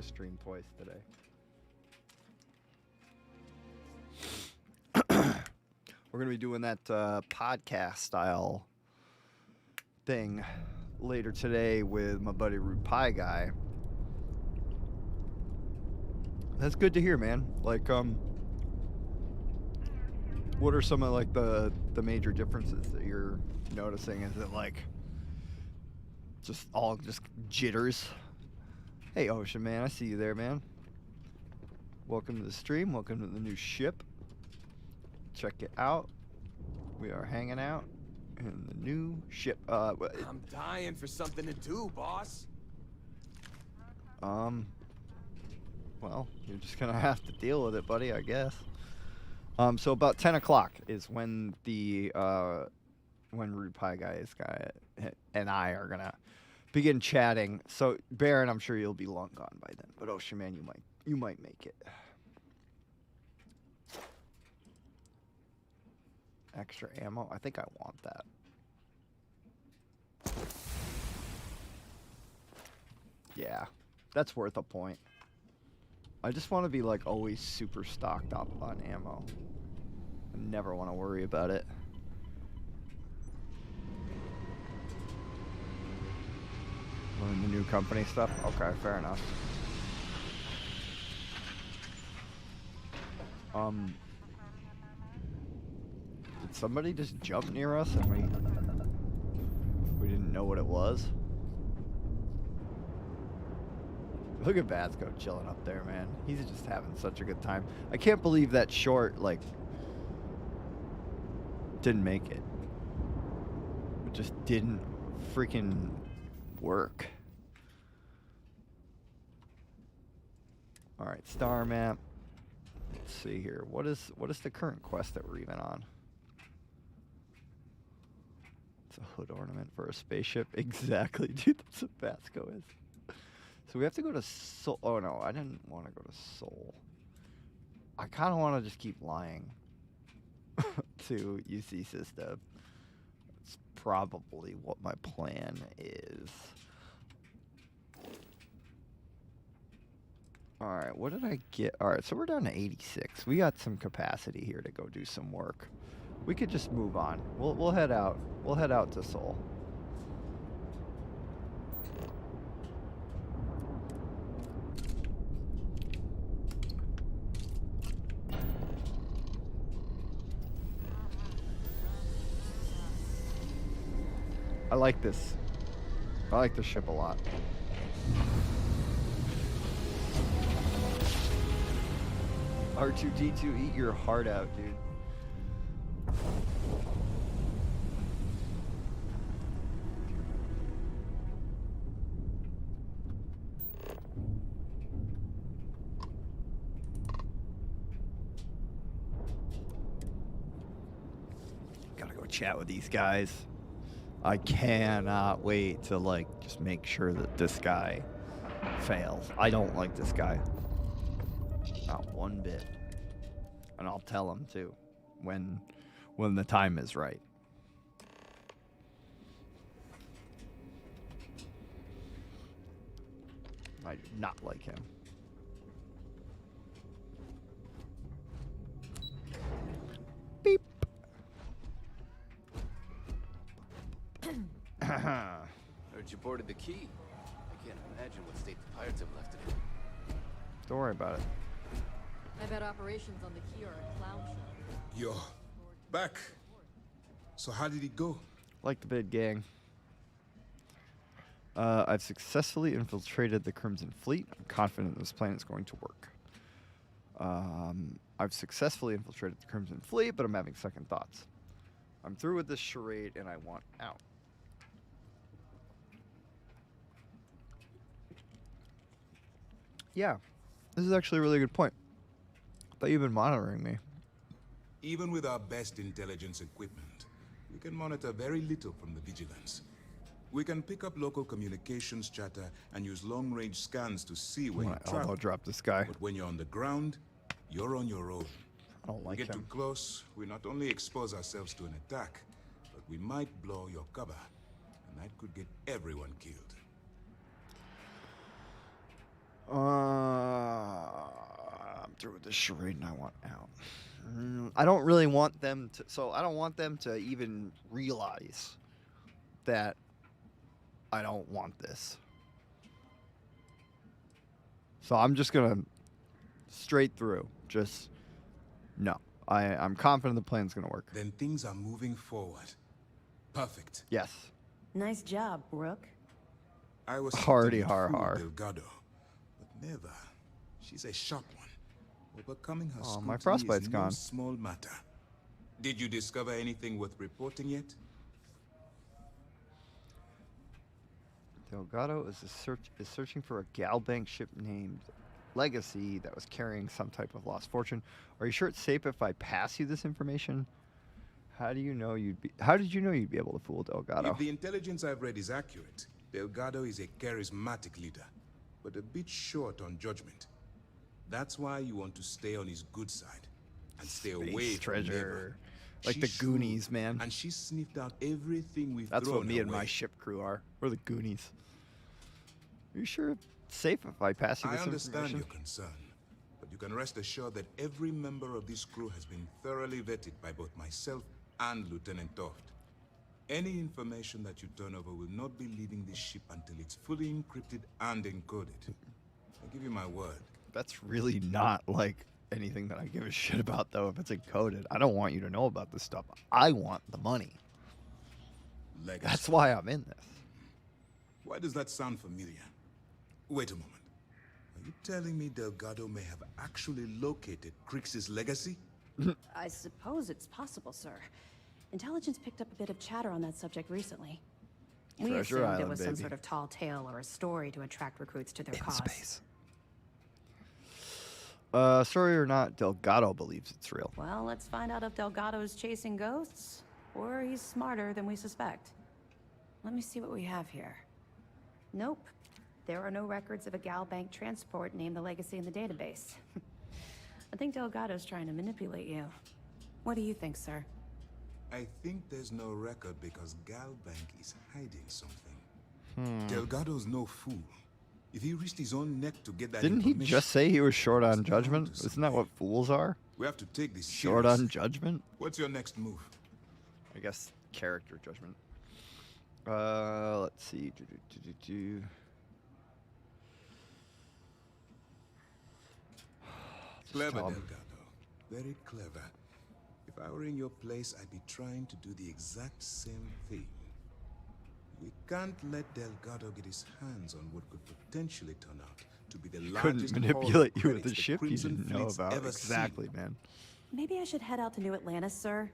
to stream twice today. We're going to be doing that podcast style thing later today with my buddy Root Pie Guy. That's good to hear, man. Like, what are some of like the major differences that you're noticing? Is it like just jitters? Hey, Ocean Man, I see you there, man. Welcome to the stream. Welcome to the new ship. Check it out. We are hanging out in the new ship. I'm dying for something to do, boss. Well, you're just gonna have to deal with it, buddy, I guess. So about 10 o'clock is when the when Rude Pie Guy's guy and I are gonna begin chatting. So Baron, I'm sure you'll be long gone by then. But Ocean Man, you might make it. Extra ammo? I think I want that. Yeah, that's worth a point. I just want to be like always super stocked up on ammo. I never want to worry about it. Learn the new company stuff? Okay, fair enough. Did somebody just jump near us and we didn't know what it was? Look at Vasco chilling up there, man. He's just having such a good time. I can't believe that short, like, didn't make it. It just didn't freaking work. Alright, star map. Let's see here. What is the current quest that we're even on? It's a hood ornament for a spaceship. Exactly, dude. That's what Vasco is. So we have to go to Seoul. Oh no, I didn't want to go to Seoul. I kind of want to just keep lying to UC System. That's probably what my plan is. Alright, what did I get? Alright, so we're down to 86. We got some capacity here to go do some work. We could just move on. We'll head out. We'll head out to Seoul. I like this. I like this ship a lot. R2D2, eat your heart out, dude. Gotta go chat with these guys. I cannot wait to, like, just make sure that this guy fails. I don't like this guy. Not one bit. And I'll tell him, too, when the time is right. I do not like him. Beep. Heard you boarded the key. I can't imagine what state the pirates have left it in. Don't worry about it. I bet operations on the key are a clown show. Yo, back. So how did it go? Like the bid, gang. I've successfully infiltrated the Crimson Fleet. I'm confident this plan is going to work. I've successfully infiltrated the Crimson Fleet, but I'm having second thoughts. I'm through with this charade and I want out. Yeah, this is actually a really good point. I thought you've been monitoring me. Even with our best intelligence equipment, we can monitor very little from the vigilance. We can pick up local communications chatter and use long-range scans to see where you travel. I'll drop this guy. But when you're on the ground, you're on your own. I don't like Get him. too close, we not only expose ourselves to an attack, but we might blow your cover, and that could get everyone killed. through with this charade and I want out. I don't really want them to. So I don't want them to even realize that I don't want this. So I'm just gonna straight through. Just no. I'm confident the plan's gonna work. Then things are moving forward. Perfect. Yes. Nice job, Rook. I was Hardy tempted to har fool har. Delgado, but never. She's a sharp one. Overcoming her Oh, my scrutiny frostbite's is no gone. small matter. Did you discover anything worth reporting yet? Delgado is searching for a Galbank ship named Legacy that was carrying some type of lost fortune. Are you sure it's safe if I pass you this information? How did you know you'd be able to fool Delgado? If the intelligence I've read is accurate, Delgado is a charismatic leader, but a bit short on judgment. That's why you want to stay on his good side and stay away Space from treasure. Never. Like the She's Goonies, shrewd, man. And she sniffed out everything we've That's thrown what me and her my way. ship crew are. We're the Goonies. Are you sure it's safe if I pass you I this understand information? your concern, but you can rest assured that every member of this crew has been thoroughly vetted by both myself and Lieutenant Toft. Any information that you turn over will not be leaving this ship until it's fully encrypted and encoded. I give you my word. That's really not like anything that I give a shit about, though, if it's encoded. I don't want you to know about this stuff. I want the money. Legacy. That's why I'm in this. Why does that sound familiar? Wait a moment. Are you telling me Delgado may have actually located Crix's legacy? I suppose it's possible, sir. Intelligence picked up a bit of chatter on that subject recently. We Treasure assumed Island, it was some baby. sort of tall tale or a story to attract recruits to their cause. Space. Story or not, Delgado believes it's real. Well, let's find out if Delgado's chasing ghosts, or he's smarter than we suspect. Let me see what we have here. Nope. There are no records of a Galbank transport named the Legacy in the database. I think Delgado's trying to manipulate you. What do you think, sir? I think there's no record because Galbank is hiding something. Delgado's no fool. If he risked his own neck to get that Didn't he information, just say he was short on it's bound judgment? to Isn't that what fools are? we have to take this Short serious. on judgment? What's your next move? I guess character judgment. Let's see. Just Clever, tell him. Delgado. Very clever. If I were in your place, I'd be trying to do the exact same thing. We can't let Delgado get his hands on what could potentially turn out to be the largest Couldn't haul of manipulate you with credits a the ship you Crimson didn't know Fleet's about. ever Exactly, seen. man. Maybe I should head out to New Atlantis, sir.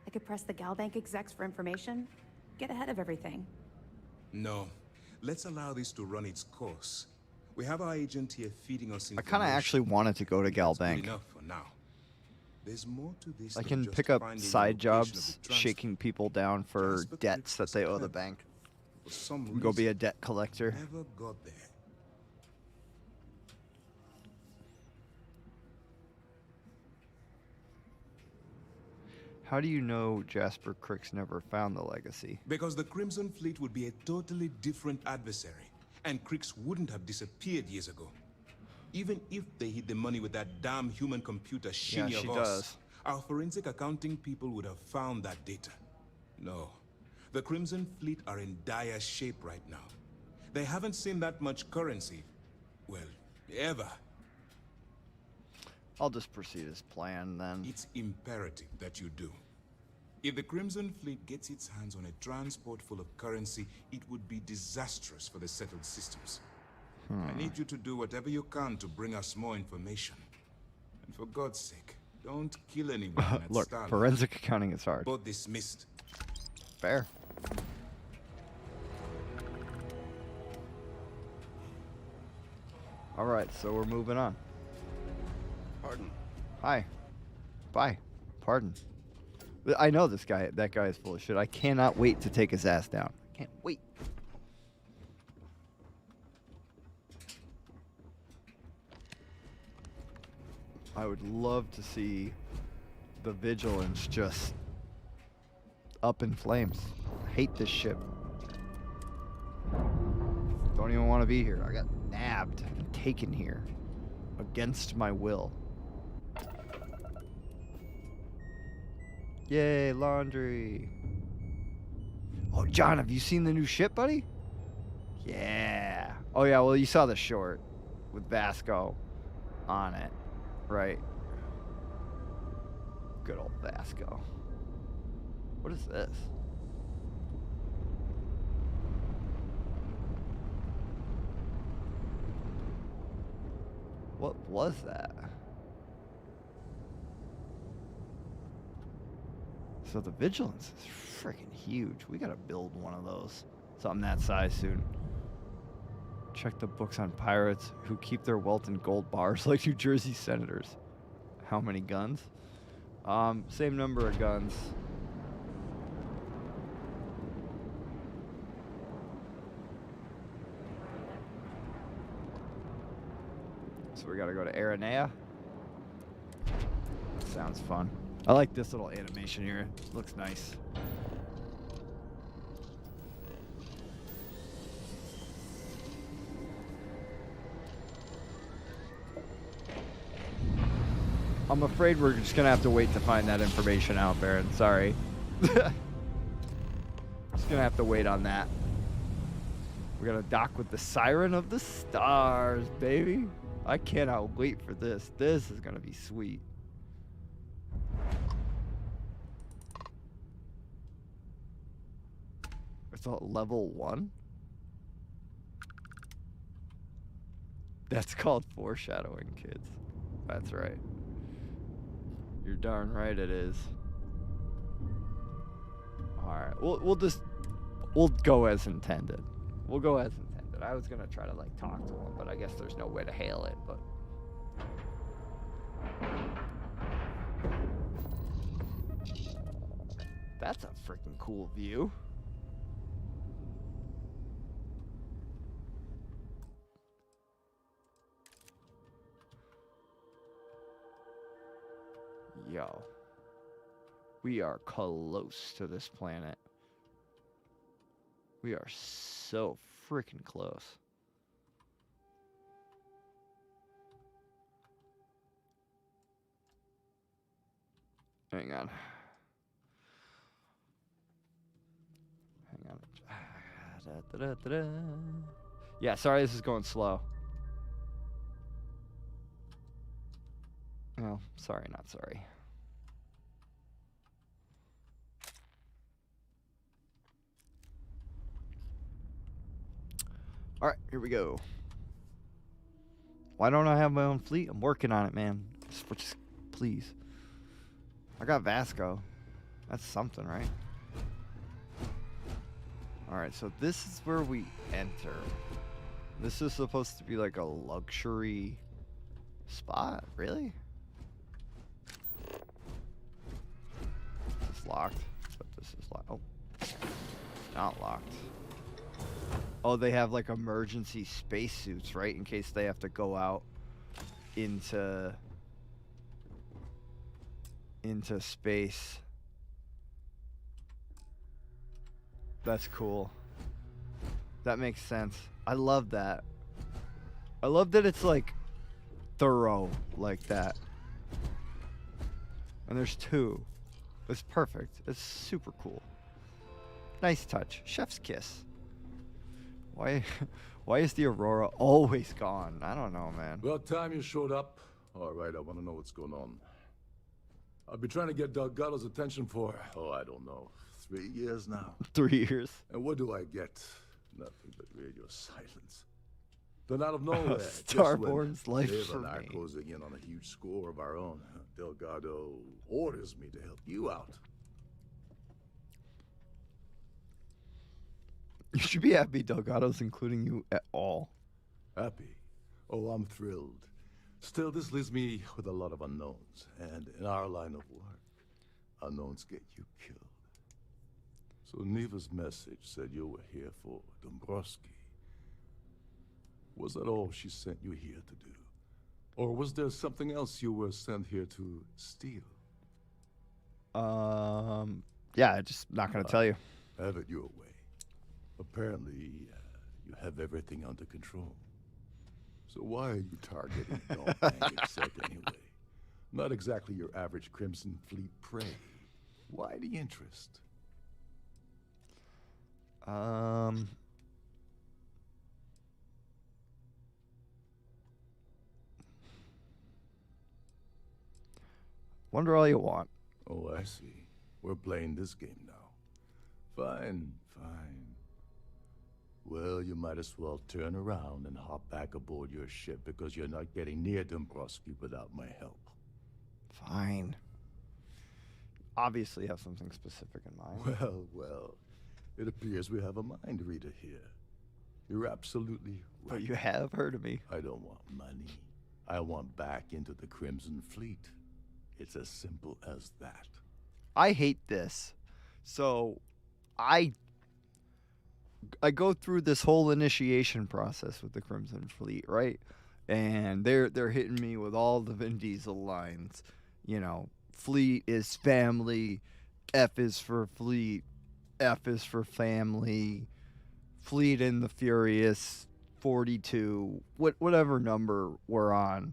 I could press the Galbank execs for information. Get ahead of everything. No. Let's allow this to run its course. We have our agent here feeding us I information. kind of actually wanted to go to That's good Galbank. enough for now. There's more to this I than can just pick up finding the side location of jobs, the transport. shaking people down for Jasper debts that Crix they was owe the clever. bank. For some Go be a reason, debt collector. never got there. How do you know Jasper Crix never found the legacy? Because the Crimson Fleet would be a totally different adversary, and Crix wouldn't have disappeared years ago. Even if they hid the money with that damn human computer shitty she of us, does. our forensic accounting people would have found that data. No, the Crimson Fleet are in dire shape right now. They haven't seen that much currency, well, ever. I'll just proceed as planned then. It's imperative that you do. If the Crimson Fleet gets its hands on a transport full of currency, it would be disastrous for the settled systems. I need you to do whatever you can to bring us more information. And for God's sake, don't kill anyone at Look, Starfield. forensic accounting is hard. Both dismissed. Fair. All right, so we're moving on. Pardon. Hi. Bye. Pardon. I know this guy. That guy is full of shit. I cannot wait to take his ass down. Can't wait. I would love to see the vigilance just up in flames. I hate this ship. Don't even want to be here. I got nabbed and taken here against my will. Yay, laundry. Oh, John, have you seen the new ship, buddy? Yeah. Oh, yeah, well, you saw the short with Vasco on it, right? Good old Vasco. What is this? What was that? So the Vigilance is freaking huge. We gotta build one of those. Something that size soon. Check the books on pirates who keep their wealth in gold bars like New Jersey senators. How many guns? Same number of guns. So we gotta go to Aranea. Sounds fun. I like this little animation here. It looks nice. I'm afraid we're just gonna have to wait to find that information out, Baron. Sorry. Just gonna have to wait on that. We're gonna dock with the Siren of the Stars, baby. I cannot wait for this. This is gonna be sweet. It's a level 1? That's called foreshadowing, kids. That's right. You're darn right it is. Alright, we'll go as intended. We'll go as intended. I was gonna try to like talk to him, but I guess there's no way to hail it, but that's a freaking cool view. Yo. We are close to this planet. We are so freaking close. Hang on. Hang on. Da, da, da, da. Yeah, sorry this is going slow. Oh, sorry, not sorry. All right, here we go. Why don't I have my own fleet? I'm working on it, man. Just please. I got Vasco. That's something, right? All right, so this is where we enter. This is supposed to be like a luxury spot, really? This is locked, but this is locked. Oh, it's not locked. Oh, they have like emergency spacesuits, right? In case they have to go out into space. That's cool. That makes sense. I love that. I love that it's like thorough like that. And there's 2. It's perfect. It's super cool. Nice touch. Chef's kiss. Why is the Aurora always gone? I don't know, man. About time you showed up. All right, I want to know what's going on. I've been trying to get Delgado's attention for, I don't know, 3 years now. 3 years. And what do I get? Nothing but radio silence. Then out of nowhere, Starborn's life Dave for and I me. closing in on a huge score of our own, Delgado orders me to help you out. You should be happy Delgado's including you at all. Happy? Oh, I'm thrilled. Still, this leaves me with a lot of unknowns. And in our line of work, unknowns get you killed. So Neva's message said you were here for Dombrowski. Was that all she sent you here to do? Or was there something else you were sent here to steal? Yeah, I'm just not gonna tell you. Have it your way. Apparently, you have everything under control. So why are you targeting Dong except anyway? Not exactly your average Crimson Fleet prey. Why the interest? Wonder all you want. Oh, I see. We're playing this game now. Fine, fine. Well, you might as well turn around and hop back aboard your ship because you're not getting near Dombrowski without my help. Fine. Obviously have something specific in mind. Well, well. It appears we have a mind reader here. You're absolutely right. But you have heard of me. I don't want money. I want back into the Crimson Fleet. It's as simple as that. I hate this. So I go through this whole initiation process with the Crimson Fleet, right? And they're hitting me with all the Vin Diesel lines. You know, fleet is family, F is for fleet, F is for family, Fleet and the Furious 42, whatever number we're on.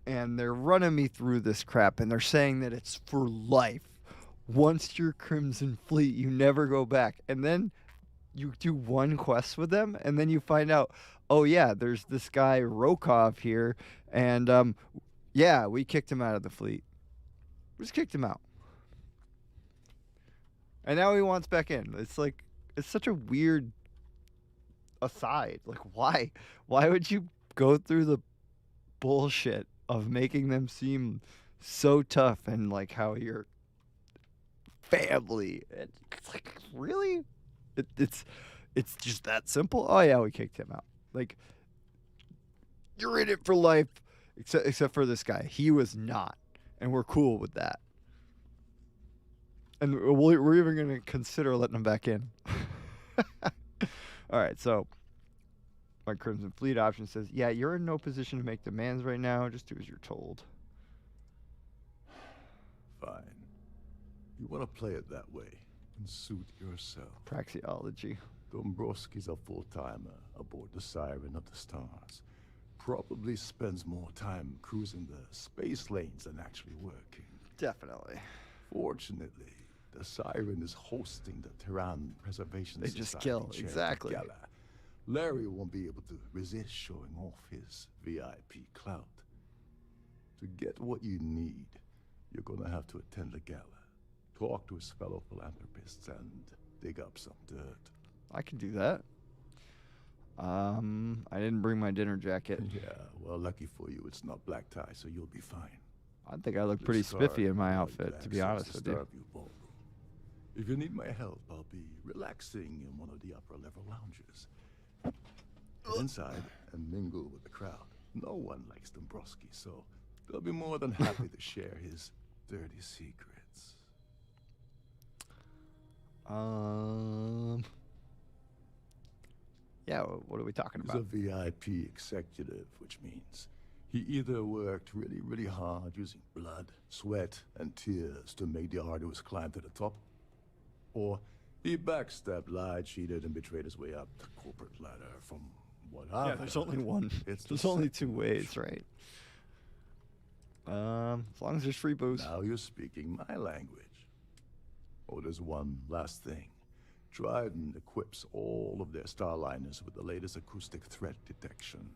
And they're running me through this crap, and they're saying that it's for life. Once you're Crimson Fleet, you never go back. And then you do one quest with them, and then you find out, oh yeah, there's this guy Rokov here, and yeah, we kicked him out of the fleet. We just kicked him out. And now he wants back in. It's like, it's such a weird aside. Like, why? Why would you go through the bullshit of making them seem so tough and like how you're family? It's like, really? It's just that simple? Oh yeah, we kicked him out. Like, you're in it for life, except for this guy. He was not, and we're cool with that. And we're even going to consider letting him back in. All right, so my Crimson Fleet option says, yeah, you're in no position to make demands right now. Just do as you're told. Fine. You want to play it that way and suit yourself. Praxeology. Dombrowski's a full-timer aboard the Siren of the Stars. Probably spends more time cruising the space lanes than actually working. Definitely. Fortunately, the Siren is hosting the Terran Preservation They Society just kill, chair exactly. gala. Larry won't be able to resist showing off his VIP clout. To get what you need, you're gonna have to attend the gala, talk to his fellow philanthropists, and dig up some dirt. I can do that. I didn't bring my dinner jacket. Yeah, well, lucky for you, it's not black tie, so you'll be fine. I think I look The pretty Star spiffy in my will outfit, let to be access honest the with you. Starfield ballroom. If you need my help, I'll be relaxing in one of the upper level lounges. Get inside and mingle with the crowd. No one likes Dombrowski, so they'll be more than happy to share his dirty secrets. Yeah, what are we talking He's about? a VIP executive, which means he either worked really, really hard using blood, sweat, and tears to make the arduous climb to the top, or he backstabbed, lied, cheated, and betrayed his way up the corporate ladder. From what I've Yeah, there's heard, only one. It's the There's only second two ways, right? As long as there's free booze. Now you're speaking my language. Oh, there's one last thing. Dryden equips all of their starliners with the latest acoustic threat detection.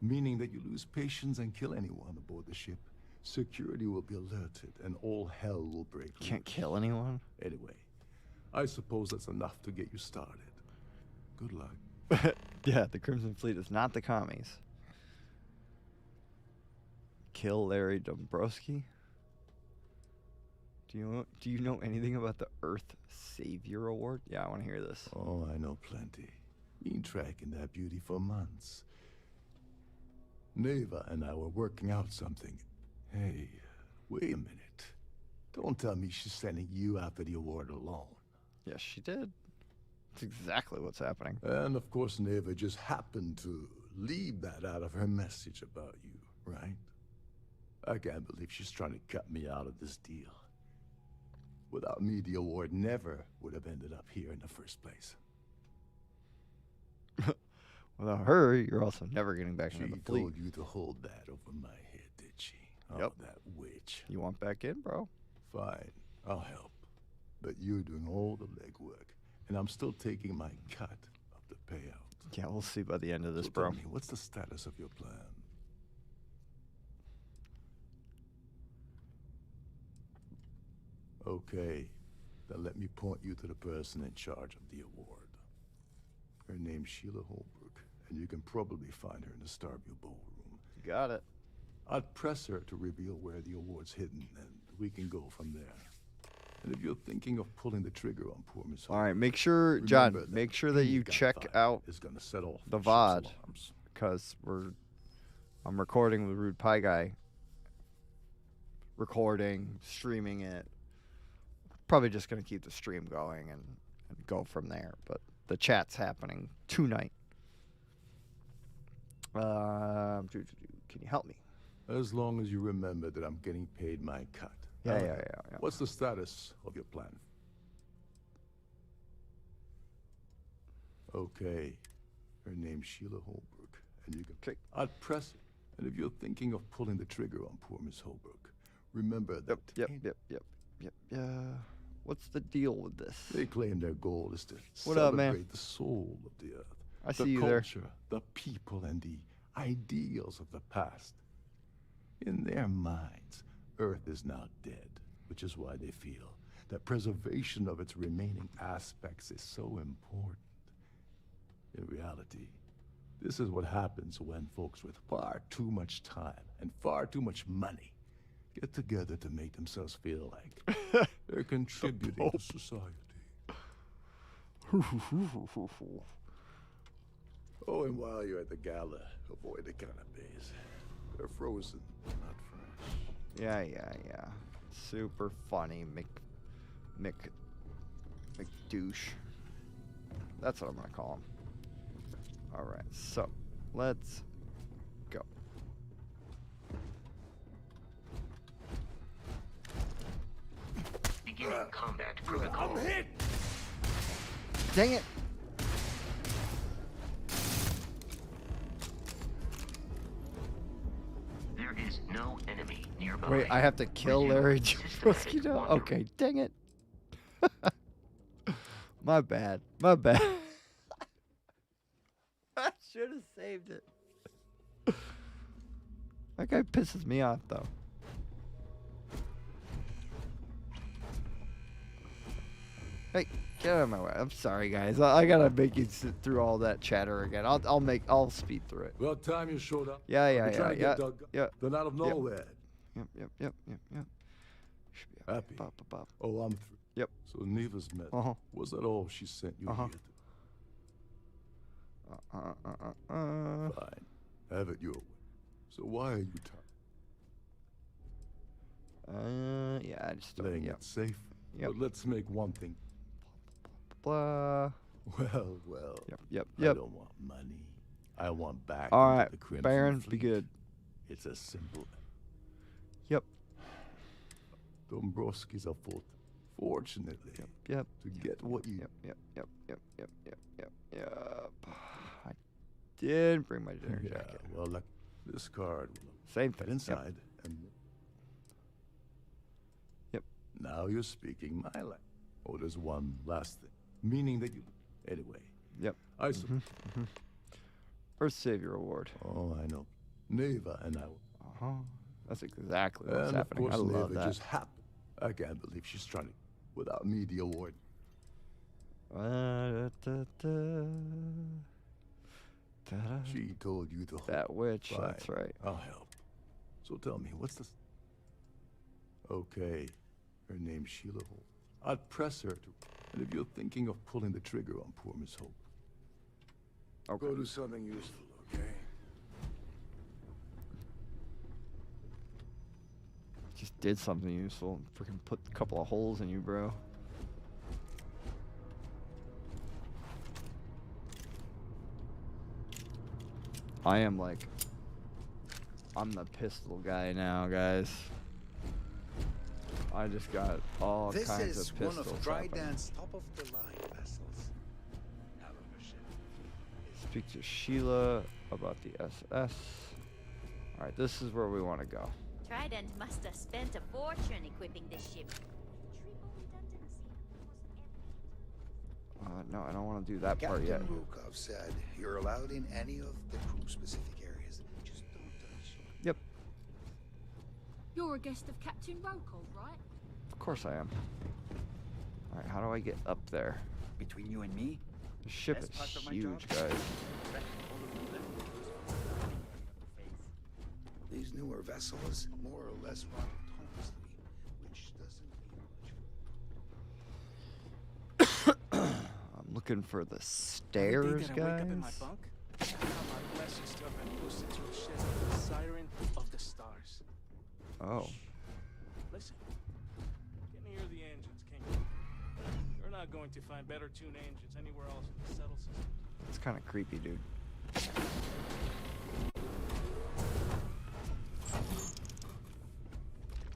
Meaning that you lose patience and kill anyone aboard the ship, security will be alerted and all hell will break loose. Can't kill anyone? Anyway, I suppose that's enough to get you started. Good luck. Yeah, the Crimson Fleet is not the commies. Kill Larry Dombrowski? Do you know anything about the Earth Savior Award? Yeah, I want to hear this. Oh, I know plenty. Been tracking that beauty for months. Neva and I were working out something. Hey, wait a minute. Don't tell me she's sending you after the award alone. Yes, she did. That's exactly what's happening. And of course, Neva just happened to leave that out of her message about you, right? I can't believe she's trying to cut me out of this deal. Without me, the award never would have ended up here in the first place. Without her, you're also never getting back She into the fleet. told you to hold that over my head, did she? Oh, Yep. that witch. You want back in, bro? Fine. I'll help. But you're doing all the legwork, and I'm still taking my cut of the payout. Yeah, we'll see by the end of this, So bro. tell me, what's the status of your plan? Okay, then let me point you to the person in charge of the award. Her name's Sheila Holbrook, and you can probably find her in the Starfield ballroom. Got it. I'd press her to reveal where the award's hidden, and we can go from there. And if you're thinking of pulling the trigger on poor Miss All right, make sure, John, remember make sure that you check out is gonna set off the ship's VOD, alarms. because I'm recording with Rude Pie Guy. Recording, streaming it. Probably just gonna keep the stream going and go from there. But the chat's happening tonight. Can you help me? As long as you remember that I'm getting paid my cut. Yeah. What's the status of your plan? Okay. Her name's Sheila Holbrook, and you can... Okay. I'd press it. And if you're thinking of pulling the trigger on poor Miss Holbrook, remember that... Yep. Yeah. What's the deal with this? They claim their goal is to What up, celebrate man? the soul of the earth. I the see you there. culture, the people, and the ideals of the past. In their minds, Earth is now dead, which is why they feel that preservation of its remaining aspects is so important. In reality, this is what happens when folks with far too much time and far too much money get together to make themselves feel like they're contributing to society. Oh, and while you're at the gala, avoid the canapes. They're frozen, not fresh. Yeah. Super funny, McDouche. That's what I'm gonna call him. All right, so let's go. Beginning combat protocol. I'm hit! Dang it! There is no enemy nearby. Wait, I have to kill Resume Larry systematic Jaworski now? wandering. Okay, dang it. My bad. I should have saved it. That guy pisses me off, though. Hey, get out of my way. I'm sorry, guys. I gotta make you sit through all that chatter again. I'll speed through it. Well, time you showed up. Yeah. We're trying to get Doug. Yeah. Then out of Yep. nowhere. Yep. Should be Happy. Bop. Oh, I'm through. Yep. So Neva's met. Uh-huh. Was that all she sent you Uh-huh. here to? Fine. Have it your way. So why are you Yeah, I just playing yep. it safe? Yep. But let's make one thing. Blah. Well. Yep. I don't want money. I want back All into right, the Crimson Baron, be Fleet. good. It's as simple. Yep. Dombrowski's a fault. Fortunately, Yep. to get what you... Yep. I did bring my dinner Yeah, jacket. well, like this card will Same get thing. inside and... Yep. Now you're speaking my language. Oh, there's one last thing. Meaning that you... Anyway. Yep. I... Earth Savior Award. Oh, I know. Neva and I... That's exactly what's And of happening. course, I love Neva that. just happened. I can't believe she's trying to... Without me, the award. She told you to hold. That witch. Fine. That's right. I'll help. So tell me, what's this? Okay. Her name's Sheila Holt. I'd press her to... And if you're thinking of pulling the trigger on poor Miss Hope, Okay. go do something useful, okay? Just did something useful. Freaking put a couple of holes in you, bro. I'm the pistol guy now, guys. I just got all This kinds is of one pistols. of happening. Drydan's top-of-the-line vessels. Speak to Sheila about the SS. Alright, this is where we want to go. Trident must have spent a fortune equipping this ship. No, I don't want to do that part yet. Captain Rukov said you're allowed in any of the crew-specific areas. Just don't touch. Yep, You're a guest of Captain Rokov, right? of course I am. Alright, how do I get up there? Between you and me, The ship best is part of my huge, job? guys. These newer vessels more or less run autonomously, which doesn't mean much. I'm looking for the Every day stairs, that I wake up in my guys. bunk, I count my blessings to have been boosted to a ship with the siren of the stars. Oh. Listen, get near the engines, King. You're not going to find better tuned engines anywhere else in the settle system. It's kind of creepy, dude.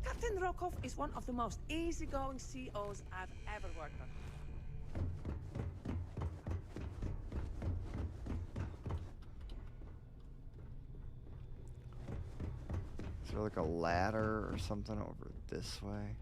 Captain Rokov is one of the most easygoing COs I've ever worked on. Is there like a ladder or something over this way?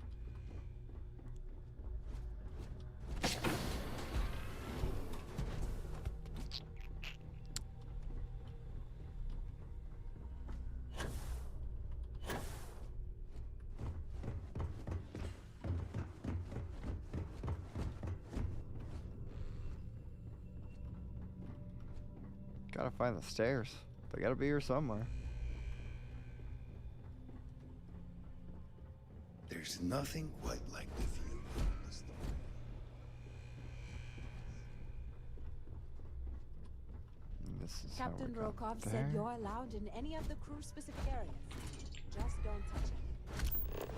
Gotta find the stairs. They gotta be here somewhere. There's nothing quite like the view from the storm. And this is how Captain we got Rokov there. said you're allowed in any of the crew-specific areas. Just don't touch it.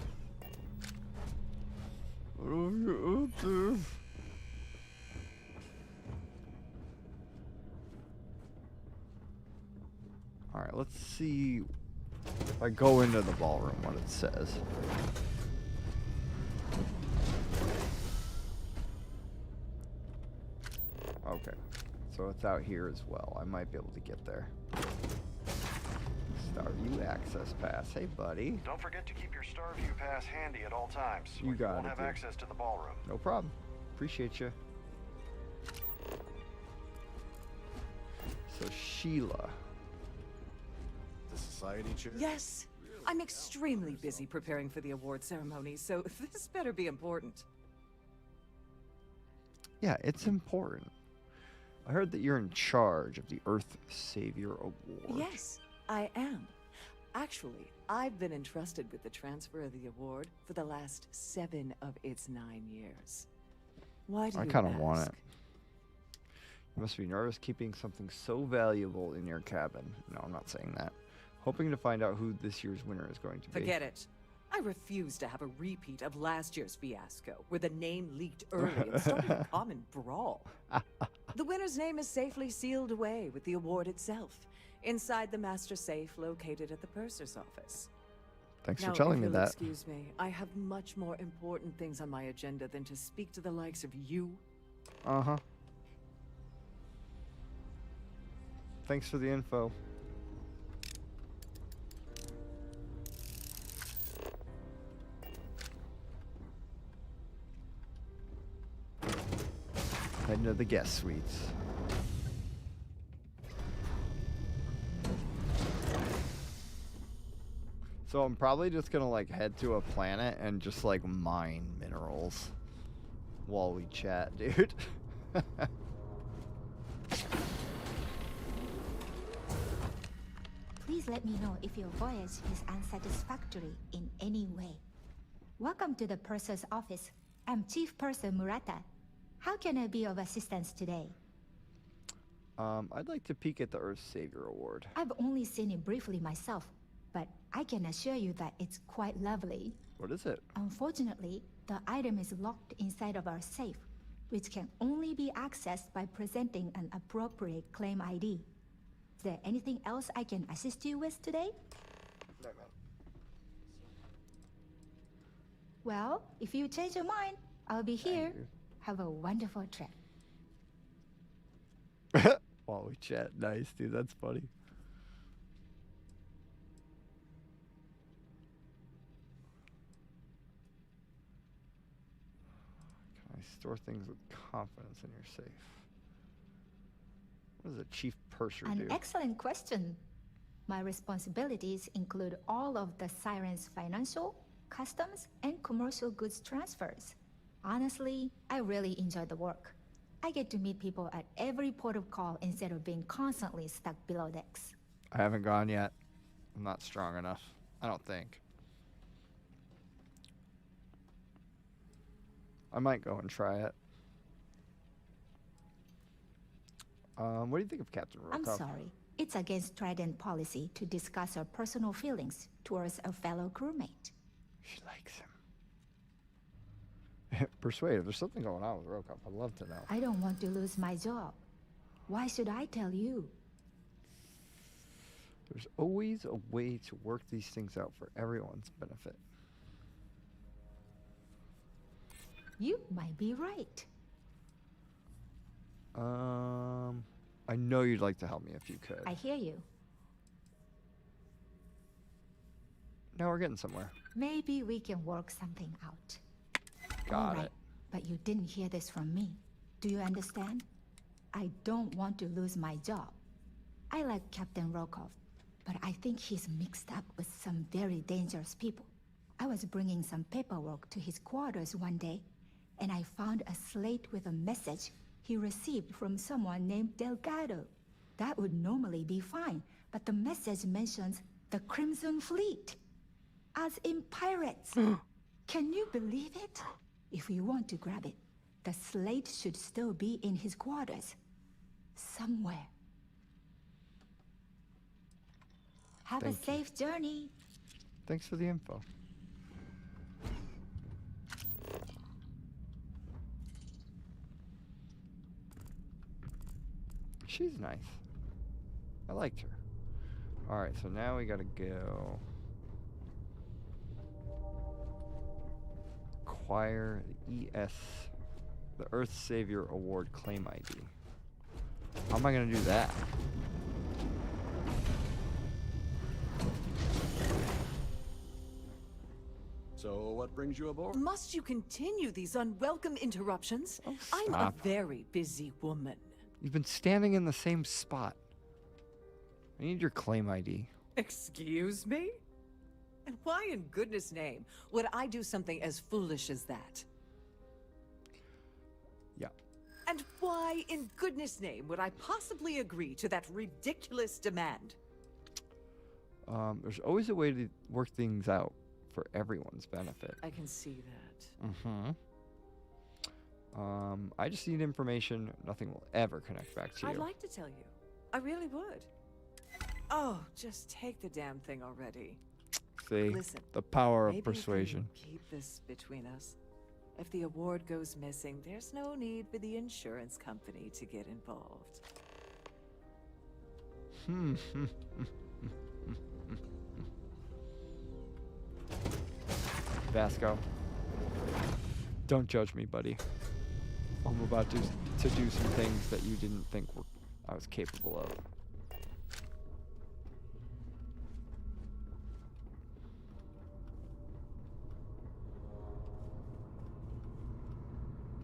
What are you up to? Alright, let's see if I go into the ballroom what it says. Okay, so it's out here as well. I might be able to get there. Starview access pass. Hey, buddy. Don't forget to keep your Starview pass handy at all times. You or got won't it, have dude. access to the ballroom. No problem. Appreciate you. So Sheila. The society chair? Yes, I'm extremely busy preparing for the award ceremony, so this better be important. Yeah, it's important. I heard that you're in charge of the Earth Savior Award. Yes, I am. Actually, I've been entrusted with the transfer of the award for the last 7 of its 9 years. Why do you I kind of want ask? it. You must be nervous keeping something so valuable in your cabin. No, I'm not saying that. Hoping to find out who this year's winner is going to be. Forget it. I refuse to have a repeat of last year's fiasco, where the name leaked early and started a common brawl. The winner's name is safely sealed away with the award itself, inside the master safe located at the purser's office. Thanks Now, for telling if me you'll that. Excuse me, I have much more important things on my agenda than to speak to the likes of you. Uh-huh. Thanks for the info. Heading to the guest suites. So I'm probably just gonna like head to a planet and just like mine minerals while we chat, dude. Please let me know if your voyage is unsatisfactory in any way. Welcome to the Purser's office. I'm Chief Purser Murata. How can I be of assistance today? I'd like to peek at the Earth Savior Award. I've only seen it briefly myself, but I can assure you that it's quite lovely. What is it? Unfortunately, the item is locked inside of our safe, which can only be accessed by presenting an appropriate claim ID. Is there anything else I can assist you with today? No, man. Well, if you change your mind, I'll be here. Have a wonderful trip. While we chat. Nice, dude. That's funny. Can I Store things with confidence in your safe. What does a chief purser An do? excellent question. My responsibilities include all of the Siren's financial, customs, and commercial goods transfers. Honestly, I really enjoy the work. I get to meet people at every port of call instead of being constantly stuck below decks. I haven't gone yet. I'm not strong enough. I don't think. I might go and try it. What do you think of Captain Rokov? I'm sorry. It's against Trident policy to discuss our personal feelings towards a fellow crewmate. She likes him. Persuade. If there's something going on with Rokov, I'd love to know. I don't want to lose my job. Why should I tell you? There's always a way to work these things out for everyone's benefit. You might be right. I know you'd like to help me if you could. I hear you. Now we're getting somewhere. Maybe we can work something out. Got All right, it. but you didn't hear this from me. Do you understand? I don't want to lose my job. I like Captain Rokov, but I think he's mixed up with some very dangerous people. I was bringing some paperwork to his quarters one day, and I found a slate with a message he received from someone named Delgado. That would normally be fine, but the message mentions the Crimson Fleet, as in pirates. Can you believe it? If you want to grab it, the slate should still be in his quarters. Somewhere. Have Thank a you. safe journey. Thanks for the info. She's nice. I liked her. Alright, so now we gotta go acquire the the Earth Savior Award claim ID. How am I gonna do that? So, what brings you aboard? Must you continue these unwelcome interruptions? Oh, I'm a stop. very busy woman. You've been standing in the same spot. I need your claim ID. Excuse me? And why in goodness name would I do something as foolish as that? Yeah. And why in goodness name would I possibly agree to that ridiculous demand? There's always a way to work things out for everyone's benefit. I can see that. Mm-hmm. I just need information. Nothing will ever connect back to you. I'd like to tell you. I really would. Oh, just take the damn thing already. See? Listen, The power maybe of persuasion. You can keep this between us. If the award goes missing, there's no need for the insurance company to get involved. Vasco. Don't judge me, buddy. I'm about to do some things that you didn't think I was capable of.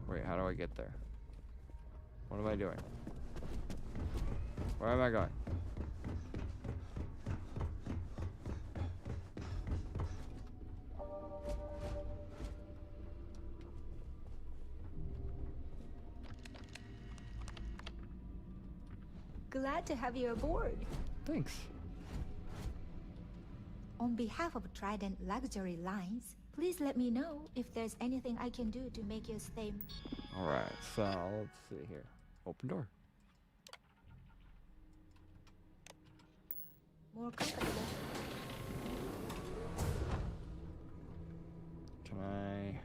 Wait, how do I get there? What am I doing? Where am I going? Glad to have you aboard. Thanks. On behalf of Trident Luxury Lines, please let me know if there's anything I can do to make your stay. Alright, so let's see here. Open door. More comfortable. Can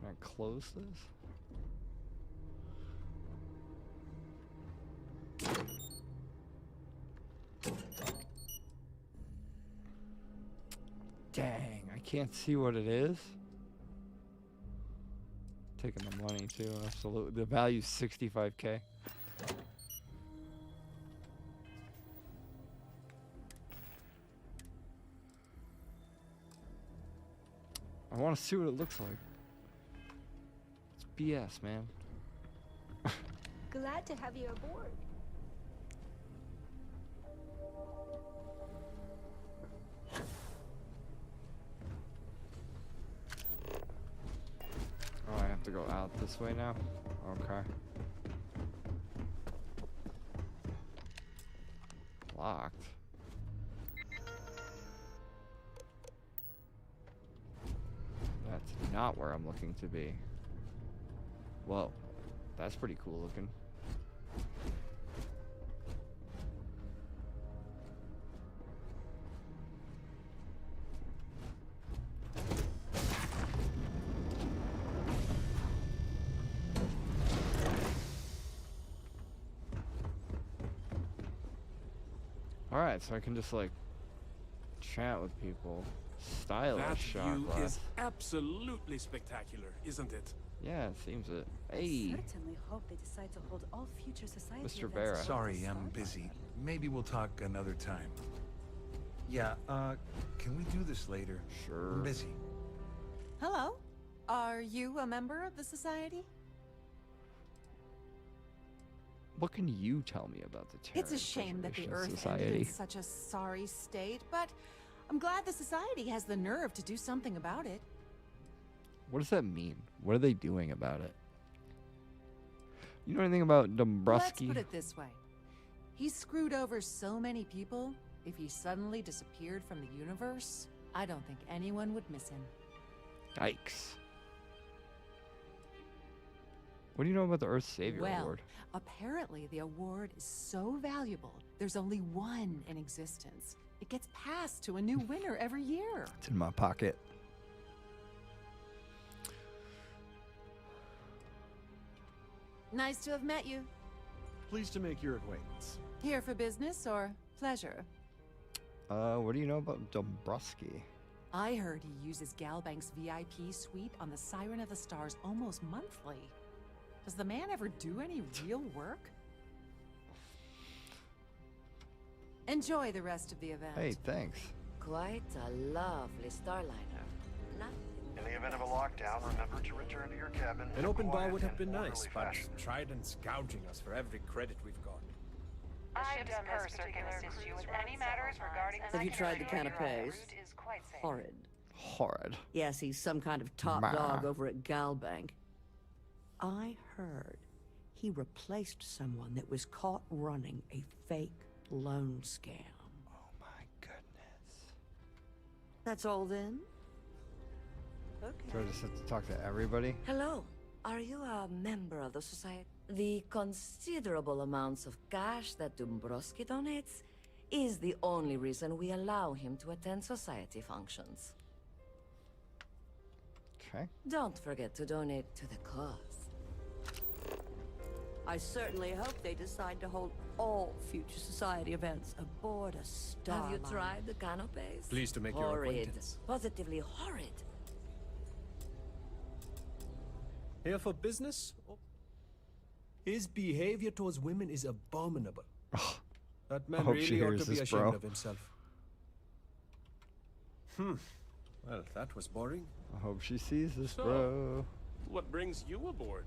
I close this? Dang, I can't see what it is. Taking the money too, absolutely. The value's 65K. I want to see what it looks like. BS, man. Glad to have you aboard. Oh, I have to go out this way now? Okay. Locked. That's not where I'm looking to be. Whoa. That's pretty cool looking. Alright, so I can just like chat with people. Stylish That shot view glass. is absolutely spectacular, isn't it? Yeah, it seems it. I Hey, certainly hope they decide to hold all future society Mr. events Vera. at Sorry, the I'm Starfield. busy. Maybe we'll talk another time. Yeah, can we do this later? Sure. I'm busy. Hello. Are you a member of the society? What can you tell me about the Terran It's a shame that the Preservation Earth ended Society? in such a sorry state, but I'm glad the society has the nerve to do something about it. What does that mean? What are they doing about it? You know anything about Let's Dombrowski? put it this way. He's screwed over so many people, if he suddenly disappeared from the universe, I don't think anyone would miss him. Yikes. What do you know about the Earth Savior Well, Award? apparently the award is so valuable, there's only one in existence. It gets passed to a new winner every year. It's in my pocket. Nice to have met you. Pleased to make your acquaintance. Here for business or pleasure? What do you know about Dombrowski? I heard he uses Galbank's VIP suite on the Siren of the Stars almost monthly. Does the man ever do any real work? Enjoy the rest of the event. Hey, thanks. Quite a lovely Starliner. Nothing. In the event of a lockdown, remember to return to your cabin. An in a open bar quiet would have and been orderly nice, but fashion. Trident's gouging us for every credit we've got. I'm done purser can assist you with any matters regarding Have you tried the canapes? Horrid. Horrid. Yes, he's some kind of top Ma. dog over at Galbank. I heard he replaced someone that was caught running a fake loan scam. Oh my goodness. That's all then? Okay. Do I just have to talk to everybody? Hello. Are you a member of the society? The considerable amounts of cash that Dombrowski donates is the only reason we allow him to attend society functions. Okay. Don't forget to donate to the cause. I certainly hope they decide to hold all future society events aboard a star. Have you tried the canapes? Pleased to make your Horrid. acquaintance. Positively horrid. Here for business? His behavior towards women is abominable. That man hope she really ought hears to be this, ashamed bro. of himself. Well, that was boring. I hope she sees this, So, bro. what brings you aboard?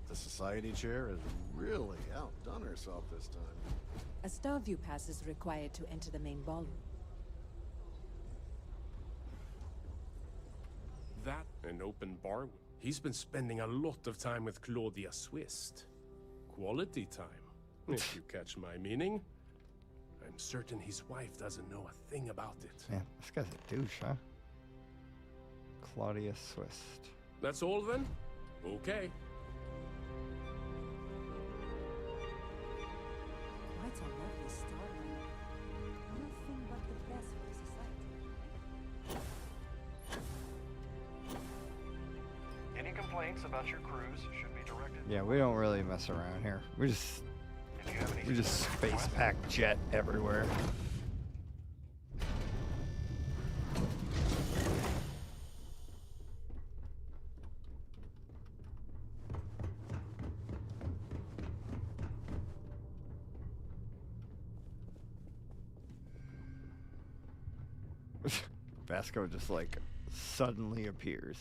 The society chair has really outdone herself this time. A Starview pass is required to enter the main ballroom. That an open bar. He's been spending a lot of time with Claudia Swist. Quality time, if you catch my meaning. I'm certain his wife doesn't know a thing about it. Man, this guy's a douche, huh? Claudia Swist. That's all then? Okay. Quite a lovely Starliner. Nothing but the best for society. Any complaints about your cruise should be directed. Yeah, we don't really mess around here. We just space pack jet everywhere. Vasco just like suddenly appears.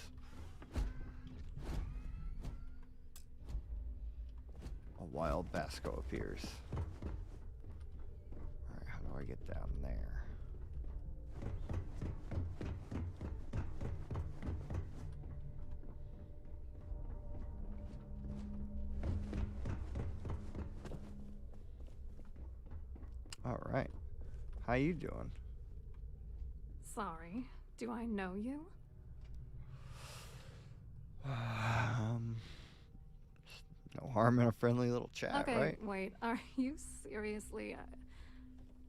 wild Vasco appears. Alright, how do I get down there? Alright. How you doing? Sorry. Do I know you? No harm in a friendly little chat, Okay, right? wait. Are you seriously...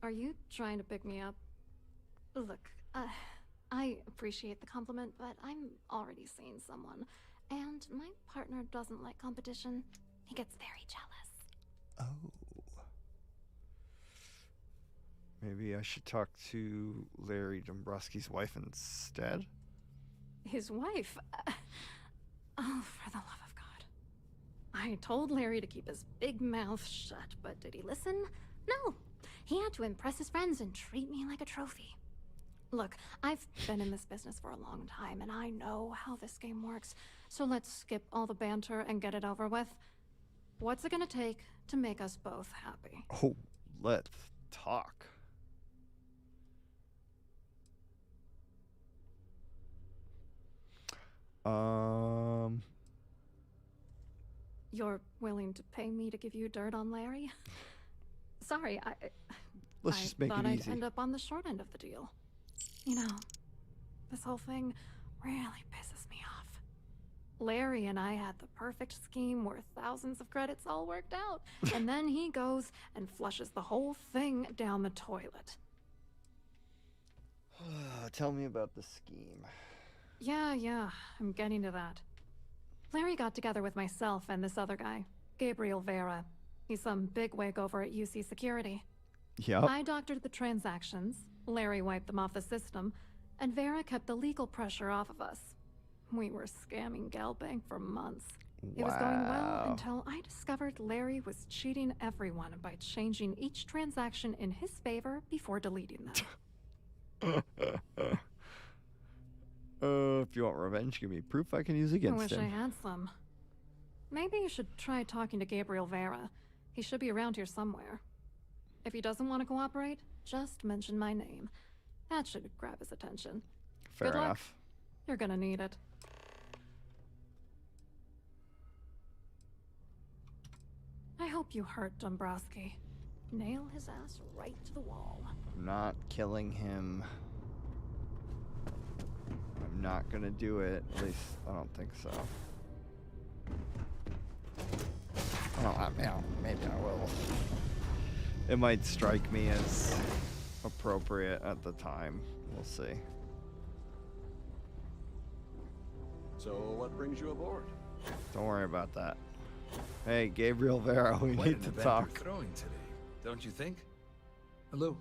are you trying to pick me up? Look, I appreciate the compliment, but I'm already seeing someone. And my partner doesn't like competition. He gets very jealous. Oh. Maybe I should talk to Larry Dombrowski's wife instead? His wife? Oh, for the love of God. I told Larry to keep his big mouth shut, but did he listen? No. He had to impress his friends and treat me like a trophy. Look, I've been in this business for a long time, and I know how this game works. So let's skip all the banter and get it over with. What's it gonna take to make us both happy? Oh, let's talk. You're willing to pay me to give you dirt on Larry? Sorry, Let's just make thought it I'd easy. end up on the short end of the deal. You know, this whole thing really pisses me off. Larry and I had the perfect scheme where thousands of credits all worked out, and then he goes and flushes the whole thing down the toilet. Tell me about the scheme. Yeah, I'm getting to that. Larry got together with myself and this other guy, Gabriel Vera. He's some bigwig over at UC Security. Yep. I doctored the transactions, Larry wiped them off the system, and Vera kept the legal pressure off of us. We were scamming Galbank for months. It was going well until I discovered Larry was cheating everyone by changing each transaction in his favor before deleting them. If you want revenge, give me proof I can use I against wish him. I had some. Maybe you should try talking to Gabriel Vera. He should be around here somewhere. If he doesn't want to cooperate, just mention my name. That should grab his attention. Fair Good luck. enough. You're gonna need it. I hope you hurt Dombrowski. Nail his ass right to the wall. I'm not killing him. I'm not gonna do it. At least I don't think so. Oh, maybe I will. It might strike me as appropriate at the time. We'll see. So, what brings you aboard? Don't worry about that. Hey, Gabriel Vera, we Quite need an to event talk. you're throwing today, don't you think? Hello.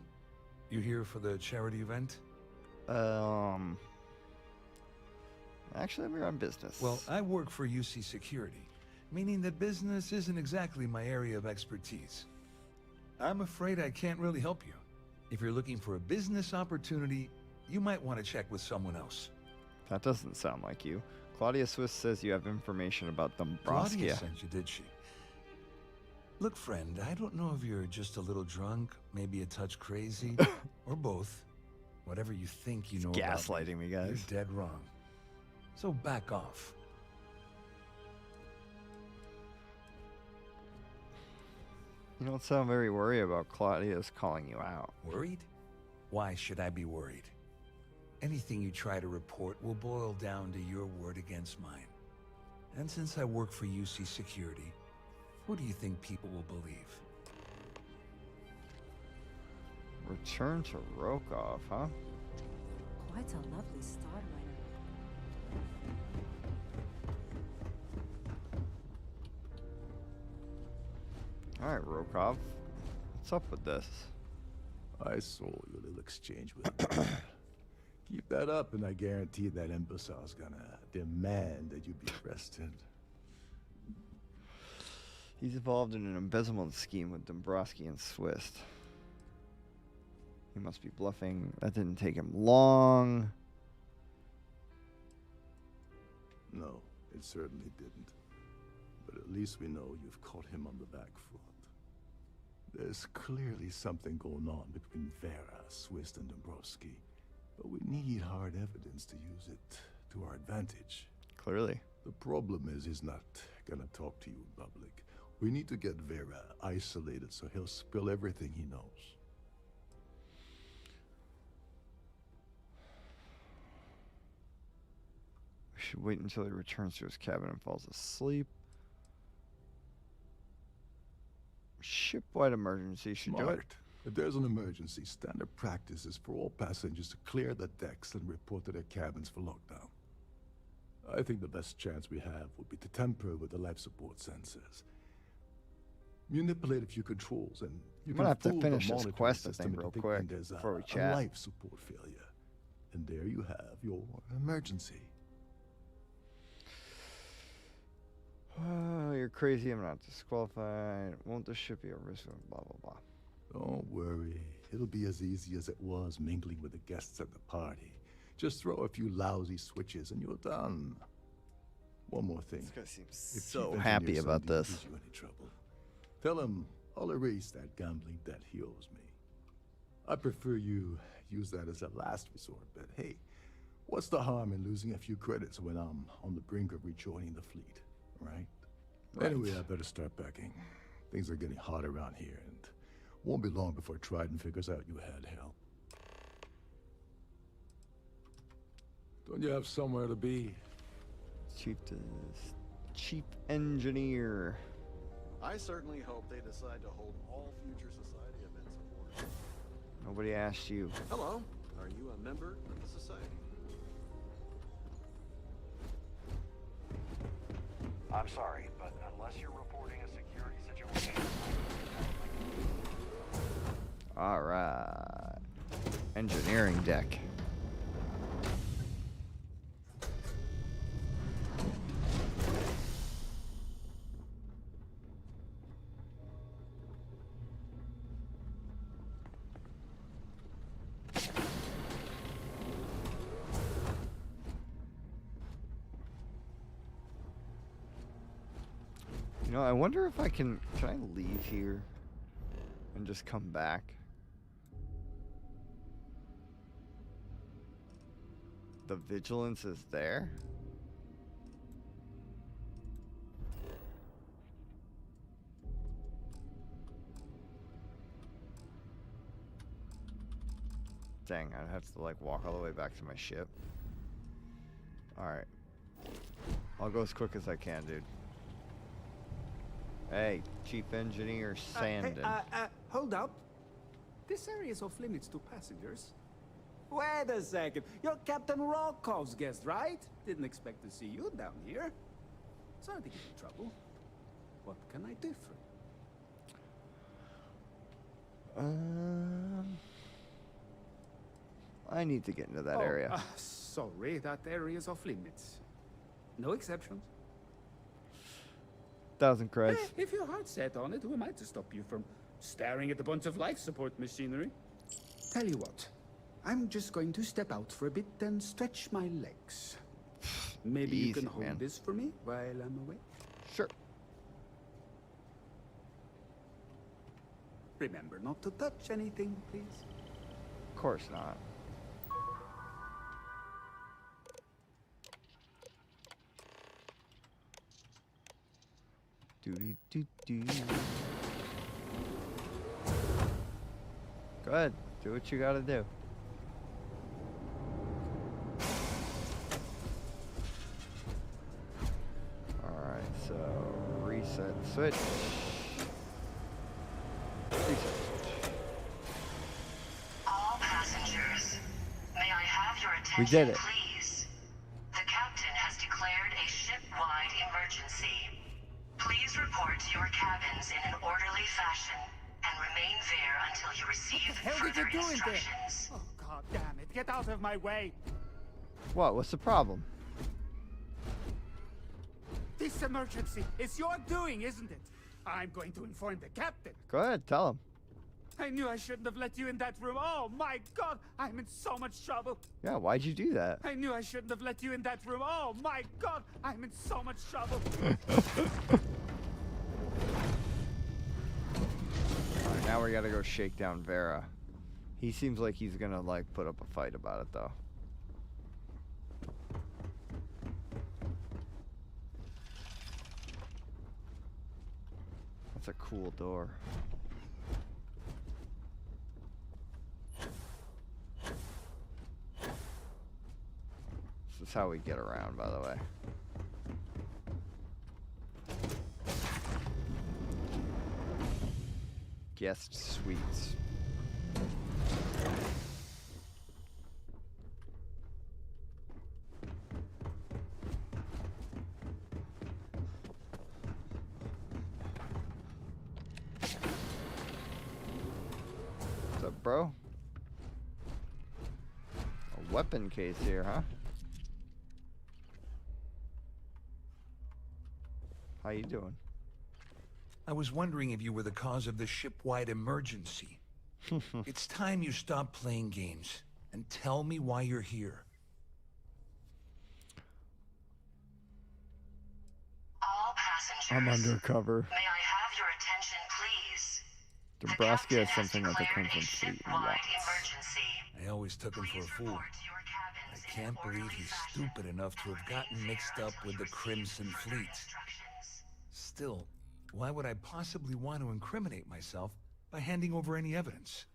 You here for the charity event? Actually, we're on business. Well, I work for UC Security, meaning that business isn't exactly my area of expertise. I'm afraid I can't really help you. If you're looking for a business opportunity, you might want to check with someone else. That doesn't sound like you. Claudia Swiss says you have information about Dombrowski. Claudia sent you, did she? Look, friend, I don't know if you're just a little drunk, maybe a touch crazy, or both. Whatever you think you know about gaslighting me, guys. You're dead wrong. So back off. You don't sound very worried about Claudia's calling you out. Worried? Why should I be worried? Anything you try to report will boil down to your word against mine. And since I work for UC Security, what do you think people will believe? Return to Rokov, huh? Quite a lovely start, Alright, Rokov. What's up with this? I saw your little exchange with him. Keep that up, and I guarantee that imbecile's gonna demand that you be arrested. He's involved in an embezzlement scheme with Dombrowski and Swiss. He must be bluffing. That didn't take him long. No, it certainly didn't. But at least we know you've caught him on the back foot. There's clearly something going on between Vera, Swiss, and Dombrowski. But we need hard evidence to use it to our advantage. Clearly. The problem is he's not gonna talk to you in public. We need to get Vera isolated so he'll spill everything he knows. We should wait until he returns to his cabin and falls asleep. Ship-wide emergency should do it. If there's an emergency, standard practice is for all passengers to clear the decks and report to their cabins for lockdown. I think the best chance we have would be to tamper with the life support sensors. Manipulate a few controls, and you I'm can gonna have to fool the finish this monitoring quest, I system think, into real thinking quick there's before we a chat. life support failure. And there you have your emergency. Oh, you're crazy. I'm not disqualified. Won't the ship be a risk? Blah, blah, blah. Don't worry. It'll be as easy as it was mingling with the guests at the party. Just throw a few lousy switches and you're done. One more thing. This guy seems If so Chief happy Engineer about Sundin this. gives you any trouble, tell him I'll erase that gambling debt he owes me. I prefer you use that as a last resort, but hey, what's the harm in losing a few credits when I'm on the brink of rejoining the fleet, right? Anyway, I better start packing. Things are getting hot around here, and won't be long before Trident figures out you had help. Don't you have somewhere to be? Chief engineer. I certainly hope they decide to hold all future society events aboard. Nobody asked you. Hello. Are you a member of the society? I'm sorry, but unless you're reporting a security situation... Alright. Engineering deck. You know, I wonder if I can I leave here and just come back? The vigilance is there? Dang, I'd have to like walk all the way back to my ship. Alright. I'll go as quick as I can, dude. Hey, Chief Engineer Sandin. Hold up. This area is off limits to passengers. Wait a second. You're Captain Rokov's guest, right? Didn't expect to see you down here. Sorry to get in trouble. What can I do for you? I need to get into that area. Sorry, that area is off limits. No exceptions. 1,000 creds. If your heart's set on it, who am I to stop you from staring at a bunch of life support machinery? Tell you what, I'm just going to step out for a bit and stretch my legs. Maybe you can hold this for me while I'm away? Sure. Remember not to touch anything, please. Of course not. Do. Go ahead, do what you gotta do. Alright, so reset switch. Reset switch. All passengers, may I have your attention, We did it. please? The captain has declared a ship-wide emergency. Please report to your cabins in an orderly fashion and remain there until you receive further instructions. Oh, God damn it. Get out of my way. What? What's the problem? This emergency is your doing, isn't it? I'm going to inform the captain. Go ahead, tell him. I knew I shouldn't have let you in that room. Oh my god, I'm in so much trouble. Yeah, why'd you do that? I knew I shouldn't have let you in that room. Oh my god, I'm in so much trouble. Alright, now we gotta go shake down Vera. He seems like he's gonna, like, put up a fight about it, though. That's a cool door. This is how we get around, by the way. Guest suites. What's up, bro? A weapon case here, huh? How you doing? I was wondering if you were the cause of the ship-wide emergency. It's time you stop playing games and tell me why you're here. All passengers. I'm undercover. May I have your attention, please? Dombrowski has something that the Crimson Fleet wants. I always took him for a fool. I can't believe he's stupid enough to have gotten mixed up with the Crimson Fleet. Still, why would I possibly want to incriminate myself by handing over any evidence?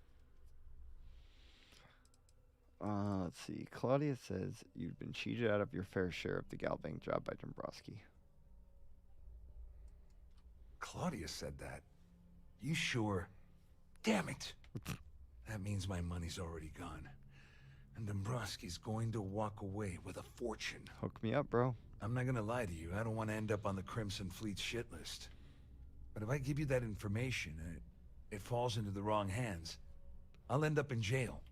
Let's see. Claudia says you've been cheated out of your fair share of the Galbank job by Dombrowski. Claudia said that. You sure? Damn it! That means my money's already gone. And Dombrowski's going to walk away with a fortune. Hook me up, bro. I'm not gonna lie to you. I don't want to end up on the Crimson Fleet shit list. But if I give you that information and it falls into the wrong hands, I'll end up in jail.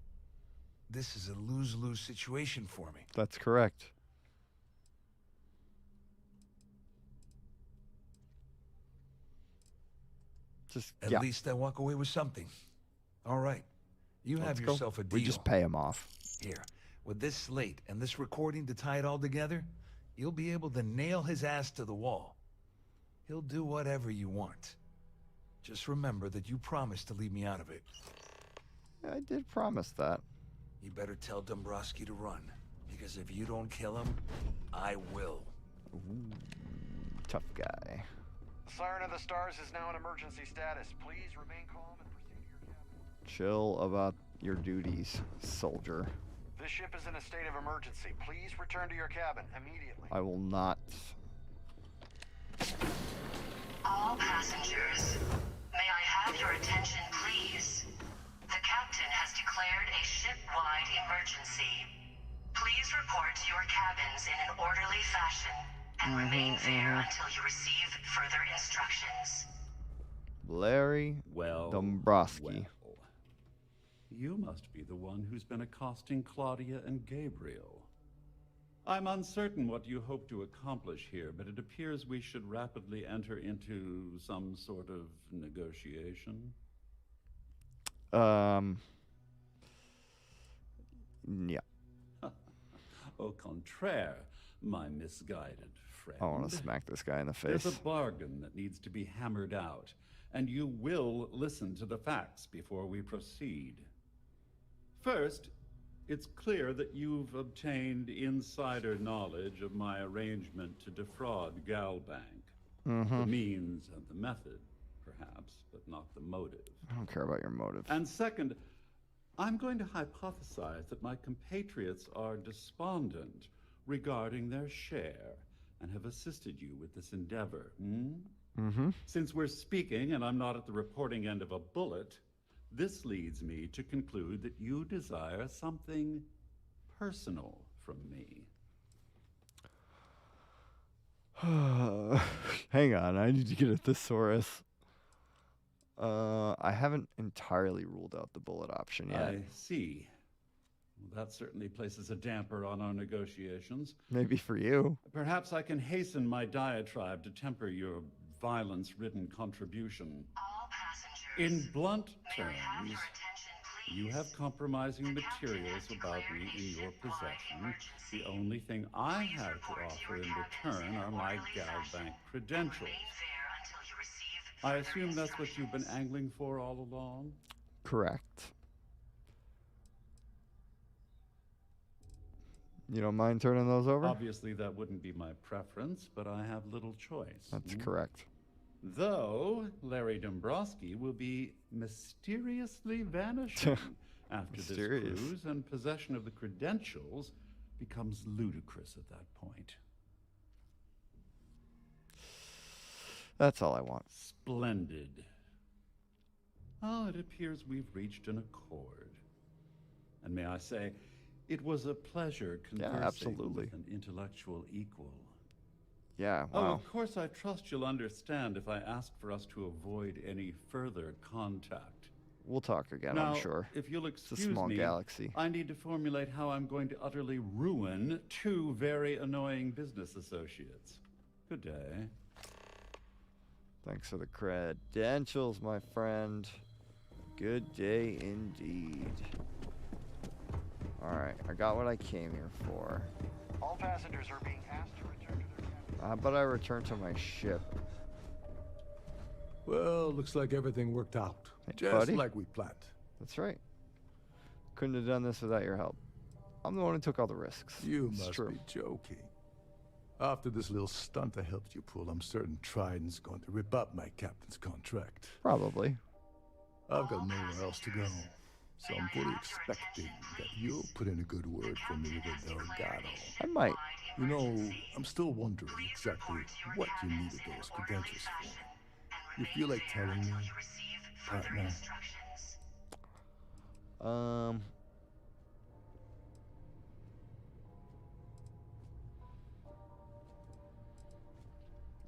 This is a lose-lose situation for me. That's correct. Just At least I walk away with something. All right. You have yourself a deal. We just pay him off. Here, with this slate and this recording to tie it all together, you'll be able to nail his ass to the wall. He'll do whatever you want. Just remember that you promised to leave me out of it. I did promise that. You better tell Dombrowski to run, because if you don't kill him, I will. Ooh, tough guy. The Siren of the Stars is now in emergency status. Please remain calm and proceed to your cabin. Chill about your duties, soldier. This ship is in a state of emergency. Please return to your cabin immediately. I will not. All passengers, may I have your attention, please? The captain has declared a ship-wide emergency. Please report to your cabins in an orderly fashion and remain there until you receive further instructions. Larry Dombrowski. Well, you must be the one who's been accosting Claudia and Gabriel. I'm uncertain what you hope to accomplish here, but it appears we should rapidly enter into some sort of negotiation. Yeah. Au contraire, my misguided friend. I want to smack this guy in the face. There's a bargain that needs to be hammered out, and you will listen to the facts before we proceed. First, it's clear that you've obtained insider knowledge of my arrangement to defraud Galbank. The means and the method, perhaps, but not the motive. I don't care about your motive. And second, I'm going to hypothesize that my compatriots are despondent regarding their share and have assisted you with this endeavor. Since we're speaking and I'm not at the reporting end of a bullet, this leads me to conclude that you desire something personal from me. Hang on, I need to get a thesaurus. I haven't entirely ruled out the bullet option yet. I see. Well, that certainly places a damper on our negotiations. Maybe for you. Perhaps I can hasten my diatribe to temper your violence-ridden contribution. All passengers. please. In blunt May I have terms, your attention, please? you have compromising materials about me in your possession. The only thing I have to offer in return are my GalBank credentials. I assume that's what you've been angling for all along? Correct. You don't mind turning those over? Obviously, that wouldn't be my preference, but I have little choice. That's correct. Though Larry Dombrowski will be mysteriously vanishing after this cruise, and possession of the credentials becomes ludicrous at that point. That's all I want. Splendid. Oh, it appears we've reached an accord. And may I say, it was a pleasure conversing with an intellectual equal. Yeah, Oh, wow. of course, I trust you'll understand if I ask for us to avoid any further contact. We'll talk again, Now, I'm sure. if you'll It's excuse a small me, galaxy. I need to formulate how I'm going to utterly ruin two very annoying business associates. Good day. Thanks for the credentials, my friend. Good day indeed. Alright, I got what I came here for. All passengers are being asked to return to their cabins. How about I return to my ship? Well, looks like everything worked out. Hey, Just buddy. like we planned. That's right. Couldn't have done this without your help. I'm the one who took all the risks. You It's must true. be joking. After this little stunt I helped you pull, I'm certain Trident's going to rip up my captain's contract. Probably. I've got nowhere else to go, so I'm fully expecting that you'll put in a good word for me with Delgado. I might. You know, I'm still wondering exactly what you needed those credentials for. You feel like telling me, partner?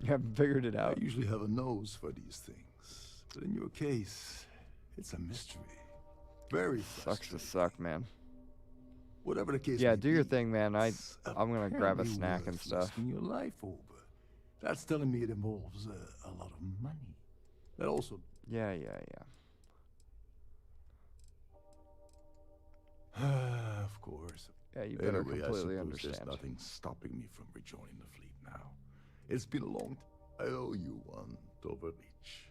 You haven't figured it out. I usually have a nose for these things, but in your case, it's a mystery. Very Sucks to suck, man. Whatever the case Yeah, may do your be, thing, man. I'm gonna grab a apparently snack and worth stuff. risking your life over. That's telling me it involves a lot of money. That also. Yeah. Of course. Yeah, you better Anyway, completely I suppose understand. there's nothing stopping me from rejoining the fleet now. It's been a long I owe you one, Dover Beach.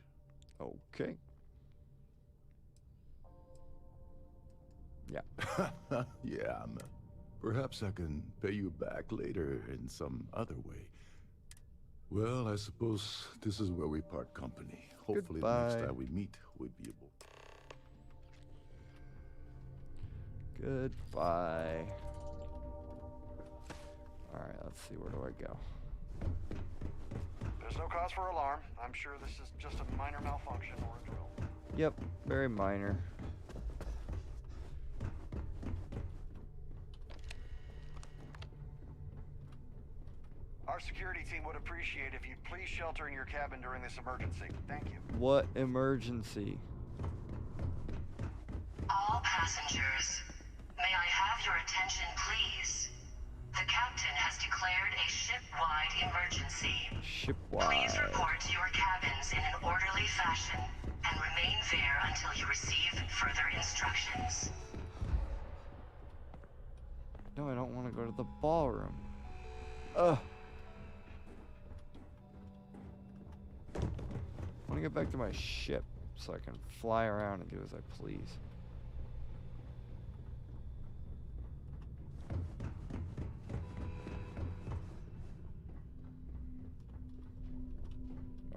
Okay. Yeah. Yeah, perhaps I can pay you back later in some other way. Well, I suppose this is where we part company. Hopefully the next Goodbye. time we meet, we'll be able. Goodbye. Alright, let's see. Where do I go? There's no cause for alarm. I'm sure this is just a minor malfunction or a drill. Yep, very minor. Our security team would appreciate if you'd please shelter in your cabin during this emergency. Thank you. What emergency? All passengers, may I have your attention, please? The captain has declared a ship-wide emergency. Ship-wide. Please report to your cabins in an orderly fashion and remain there until you receive further instructions. No, I don't want to go to the ballroom. Ugh. I want to get back to my ship so I can fly around and do as I please.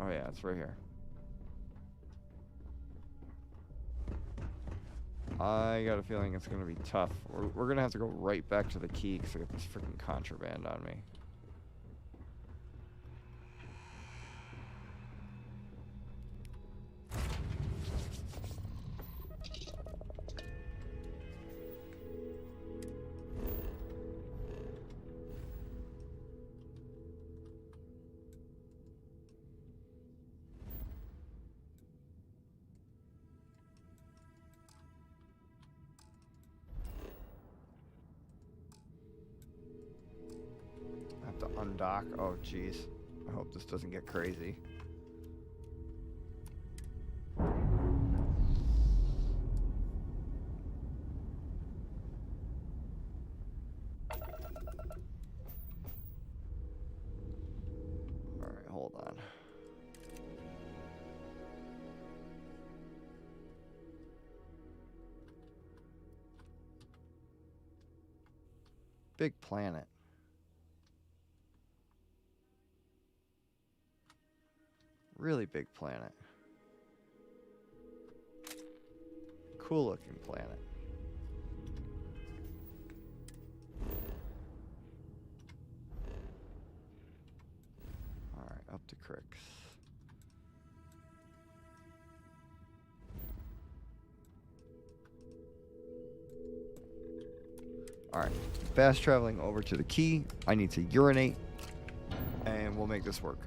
Oh yeah, it's right here. I got a feeling it's going to be tough. We're going to have to go right back to the key because I got this freaking contraband on me. To undock. Oh, jeez. I hope this doesn't get crazy. big planet. Really big planet. Cool looking planet. Alright, up to Crix. Alright, fast traveling over to the key. I need to urinate, and we'll make this work.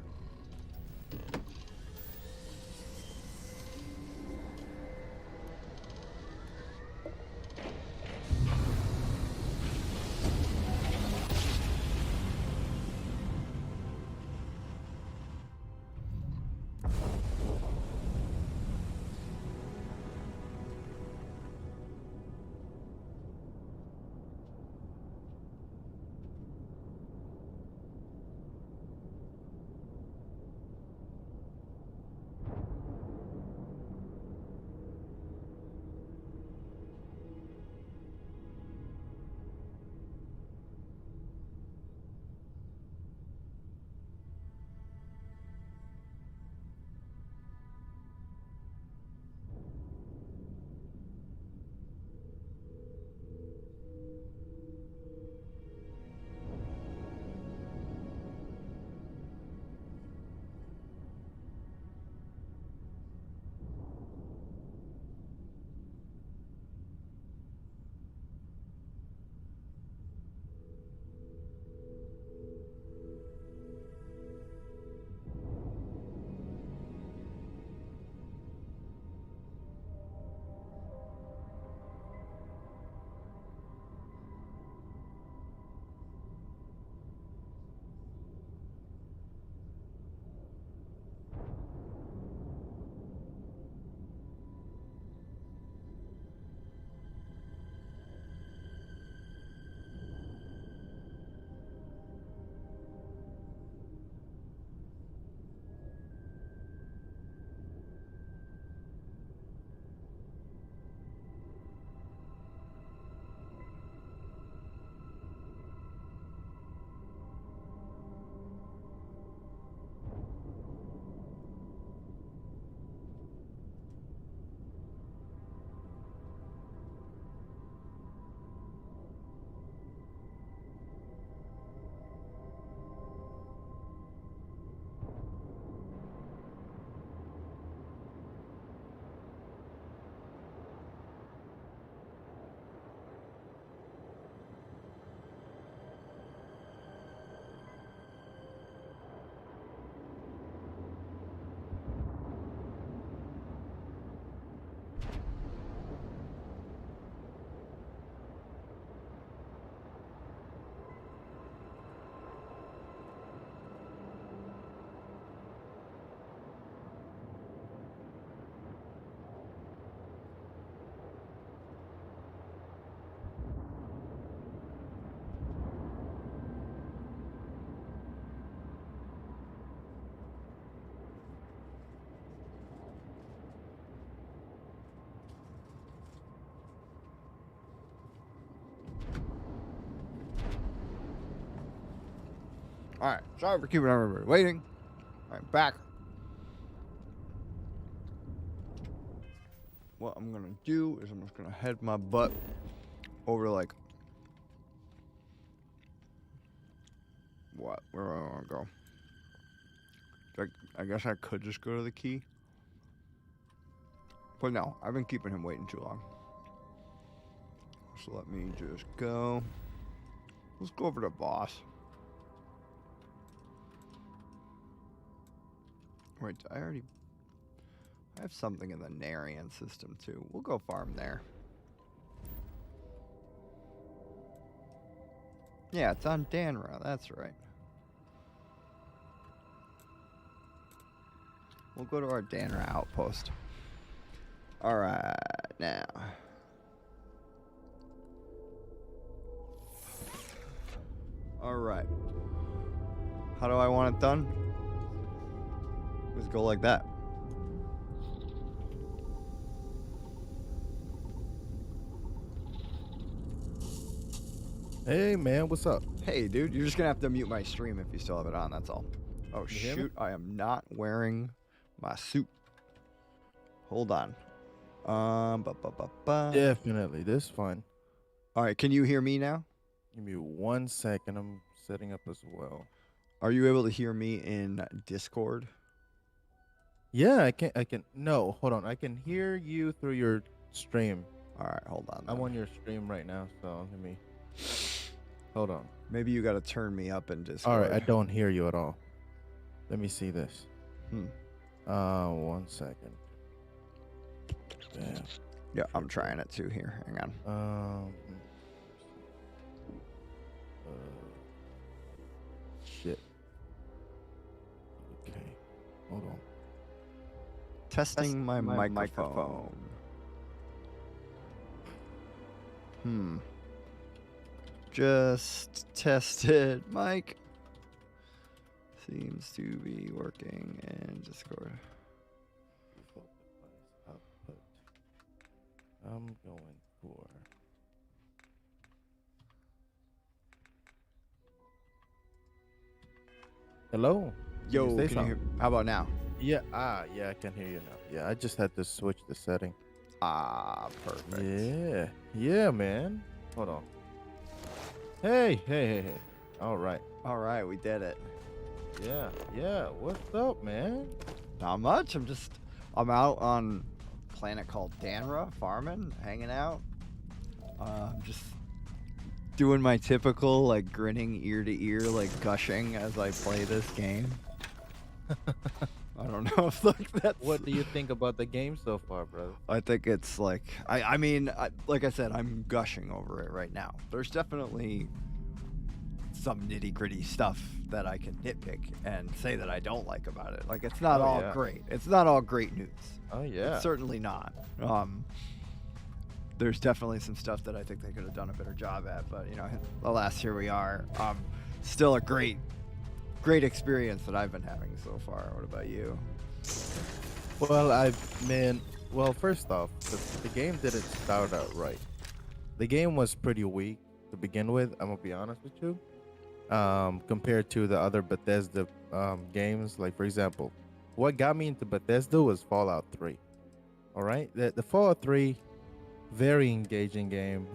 Alright, sorry for keeping everybody waiting. Alright, back. What I'm gonna do is I'm just gonna head my butt over to, like, what? Where do I wanna go? I guess I could just go to the key. But no, I've been keeping him waiting too long. So let me just go. Let's go over to boss. Wait, I have something in the Narian system too. We'll go farm there. Yeah, it's on Danra, that's right. We'll go to our Danra outpost. Alright, now. Alright. How do I want it done? Let's go like that. Hey, man, what's up? Hey, dude, you're just gonna have to mute my stream if you still have it on. That's all. Oh You hear me? shoot, I am not wearing my suit. Hold on. Definitely, this is fine. All right, can you hear me now? Give me 1 second. I'm setting up as well. Are you able to hear me in Discord? Yeah, I can. No, hold on. I can hear you through your stream. All right, hold on. I'm on your stream right now, so let me. Hold on. Maybe you got to turn me up in Discord. All right, I don't hear you at all. Let me see this. 1 second. Damn. Yeah, I'm trying it too here. Hang on. Shit. Okay. Hold on. Testing my microphone. Just tested. Mic seems to be working in Discord. I'm going for. Hello? Yo, Can you say can you hear? something? How about now? Yeah, yeah, I can hear you now. Yeah, I just had to switch the setting. Perfect. Yeah, man. Hold on. Hey. All right, we did it. Yeah. What's up, man? Not much. I'm out on a planet called Danra, farming, hanging out. Just doing my typical, like, grinning ear to ear, like, gushing as I play this game. I don't know if, like, that's... What do you think about the game so far, brother? I think it's, like... I mean, like I said, I'm gushing over it right now. There's definitely some nitty-gritty stuff that I can nitpick and say that I don't like about it. Like, it's not all great. It's not all great news. Oh, yeah. It's certainly not. There's definitely some stuff that I think they could have done a better job at, but, you know, alas, here we are. Still a great experience that I've been having so far. What about you? Well, first off, the game didn't start out right. The game was pretty weak to begin with, I'm gonna be honest with you. Compared to the other Bethesda games, like, for example, what got me into Bethesda was Fallout 3. All right, the Fallout 3, very engaging game.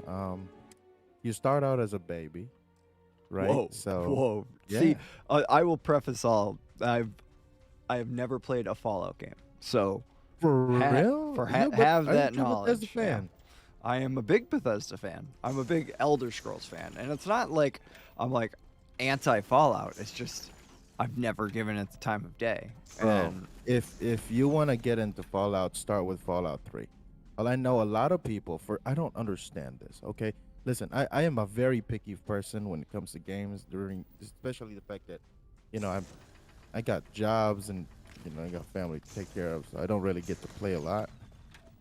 You start out as a baby, right? Whoa. Yeah. See, I will preface all. I have never played a Fallout game, so for real, have that Bethesda knowledge. fan. Yeah. I am a big Bethesda fan. I'm a big Elder Scrolls fan, and it's not like I'm like anti-Fallout. It's just I've never given it the time of day. And if you want to get into Fallout, start with Fallout 3. Well, I know a lot of people I don't understand this. Okay, listen, I am a very picky person when it comes to games, especially the fact that, you know, I got jobs and, you know, I got family to take care of, so I don't really get to play a lot.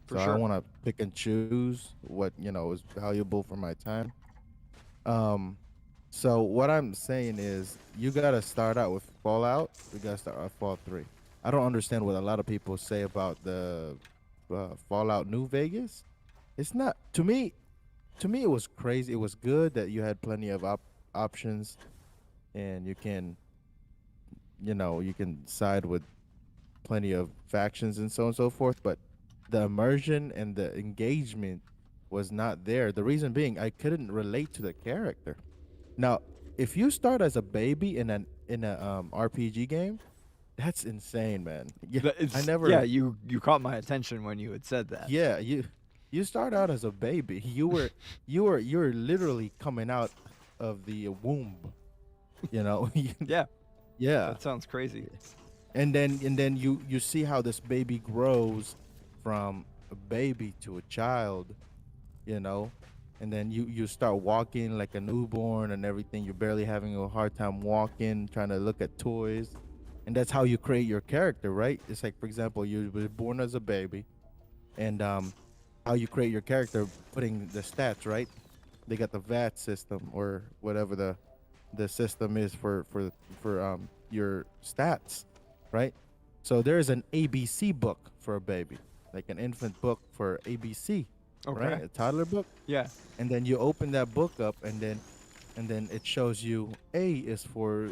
So I want to pick and choose what, you know, is valuable for my time. So what I'm saying is, you gotta start out with Fallout. You gotta start with Fallout 3. I don't understand what a lot of people say about the Fallout New Vegas. It's not, to me it was crazy. It was good that you had plenty of options, and you can side with plenty of factions and so on and so forth, but the immersion and the engagement was not there. The reason being, I couldn't relate to the character. Now, if you start as a baby in a RPG game, that's insane, man. Yeah, you caught my attention when you had said that. Yeah, you start out as a baby. You were literally coming out of the womb. You know. Yeah. Yeah. That sounds crazy. And then you see how this baby grows from a baby to a child, you know. And then you start walking like a newborn and everything. You're barely having a hard time walking, trying to look at toys. And that's how you create your character, right? It's like, for example, you were born as a baby. And how you create your character, putting the stats, right? They got the VAT system or whatever the system is for your stats, right? So there's an ABC book for a baby, like an infant book for ABC. Okay. Right? A toddler book. Yeah. And then you open that book up, and then and then it shows you A is for,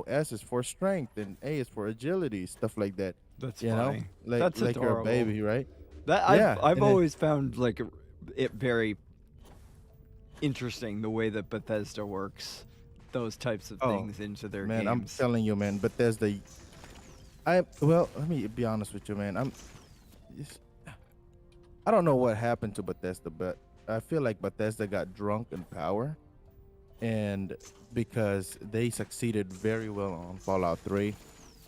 S is for strength, and A is for agility, stuff like that. That's you know, funny. like That's like you're a adorable. baby, right? That Yeah, I've and then always found like it very interesting the way that Bethesda works those types of oh things into their man, I'm games. telling you, man, Bethesda. Well, let me be honest with you, man. It's- I don't know what happened to Bethesda, but I feel like Bethesda got drunk in power, and because they succeeded very well on Fallout 3,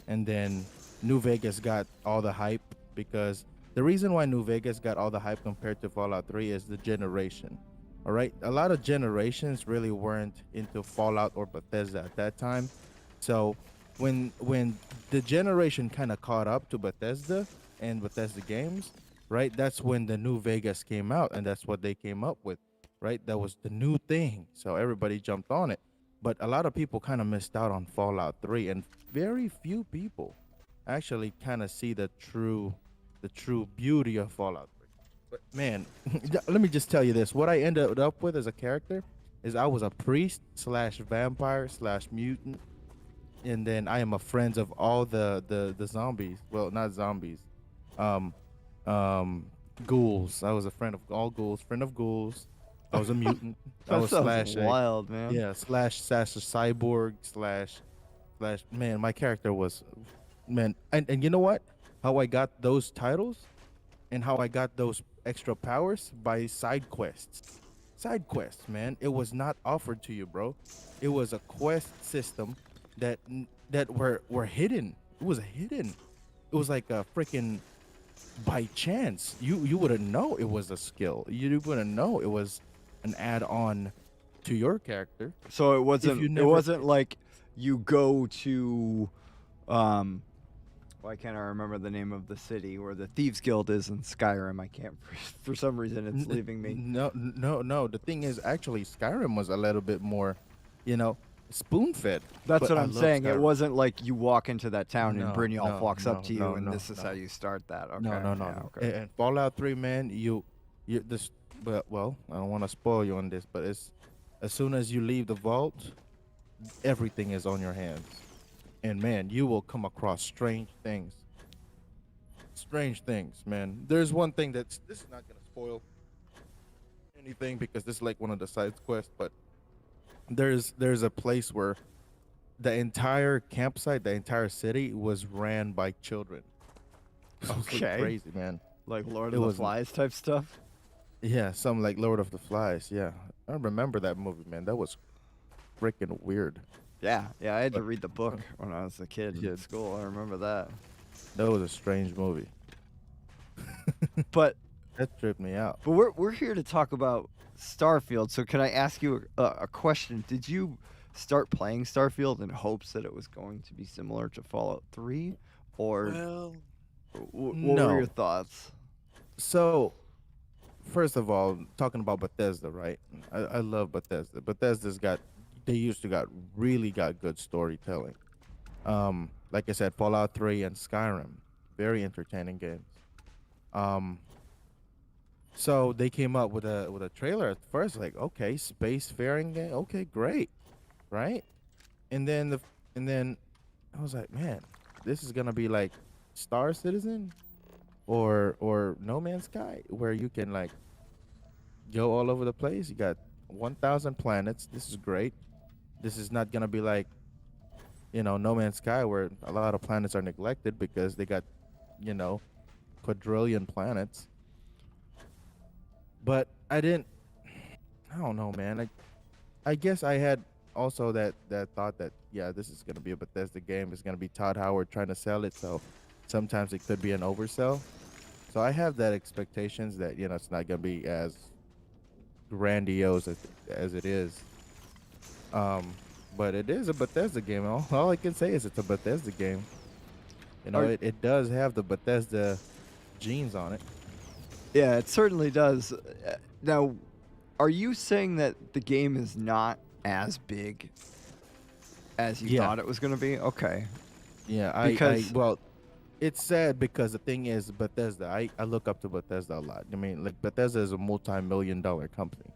and then New Vegas got all the hype because the reason why New Vegas got all the hype compared to Fallout 3 is the generation. All right, a lot of generations really weren't into Fallout or Bethesda at that time. So when the generation kind of caught up to Bethesda and Bethesda games, right? That's when the New Vegas came out, and that's what they came up with, right? That was the new thing. So everybody jumped on it. But a lot of people kind of missed out on Fallout 3, and very few people actually kind of see the true beauty of Fallout 3. But man, let me just tell you this: what I ended up with as a character is I was a priest slash vampire slash mutant, and then I am a friend of all the zombies. Well, not zombies, um, um, ghouls. I was a friend of all ghouls, friend of ghouls. I was a mutant. I That was sounds slash a wild, man. yeah slash a cyborg slash man. My character was man, and you know what? How I got those titles and how I got those extra powers by side quests. Side quests, man. It was not offered to you, bro. It was a quest system that were hidden. It was hidden. It was like a freaking by chance. You wouldn't know it was a skill. You wouldn't know it was an add-on to your character. So it if wasn't you it never wasn't like you go to why can't I remember the name of the city where the Thieves Guild is in Skyrim? I can't for some reason it's leaving me. No. The thing is, actually, Skyrim was a little bit more, spoon-fed. That's but what I I'm love saying. It Skyrim. wasn't like you walk into that town and No, Brynjolf no, walks up no, to you no, and no, this is no. how you start that. Okay. No. Yeah, okay. And Fallout 3, man, you this, but well, I don't want to spoil you on this, but it's as soon as you leave the vault, everything is on your hands, and man, you will come across strange things. Strange things, man. There's one thing this is not gonna spoil anything because this is like one of the side quests, but there's a place where the entire campsite, the entire city was ran by children. It was like Okay. crazy, man. Like Lord It of the was Flies type stuff. Yeah, something like Lord of the Flies. Yeah, I remember that movie, man. That was freaking weird. Yeah, I had to But- read the book when I was a kid Yeah. in school. I remember that. That was a strange movie. But That tripped me out. But we're here to talk about Starfield. So can I ask you a question? Did you start playing Starfield in hopes that it was going to be similar to Fallout 3, or Well, what no. were your thoughts? So, first of all, talking about Bethesda, right? I love Bethesda. They used to really got good storytelling. Like I said, Fallout 3 and Skyrim, very entertaining games. Um, so they came up with a trailer at first, like, okay, spacefaring game, okay, great, right? And then I was like, man, this is gonna be like Star Citizen or No Man's Sky, where you can like go all over the place. You got 1,000 planets. This is great. This is not gonna be like, No Man's Sky, where a lot of planets are neglected because they got, quadrillion planets. But I don't know, man. I guess I had also that thought that, yeah, this is gonna be a Bethesda game. It's gonna be Todd Howard trying to sell it, so sometimes it could be an oversell. So I have that expectations that it's not gonna be as grandiose as it is. But it is a Bethesda game. All I can say is it's a Bethesda game. It does have the Bethesda genes on it. Yeah, it certainly does. Now, are you saying that the game is not as big as you Yeah. thought it was going to be? Okay. Yeah, Because- well, it's sad because the thing is Bethesda. I look up to Bethesda a lot. I mean, like Bethesda is a multi-million-dollar company,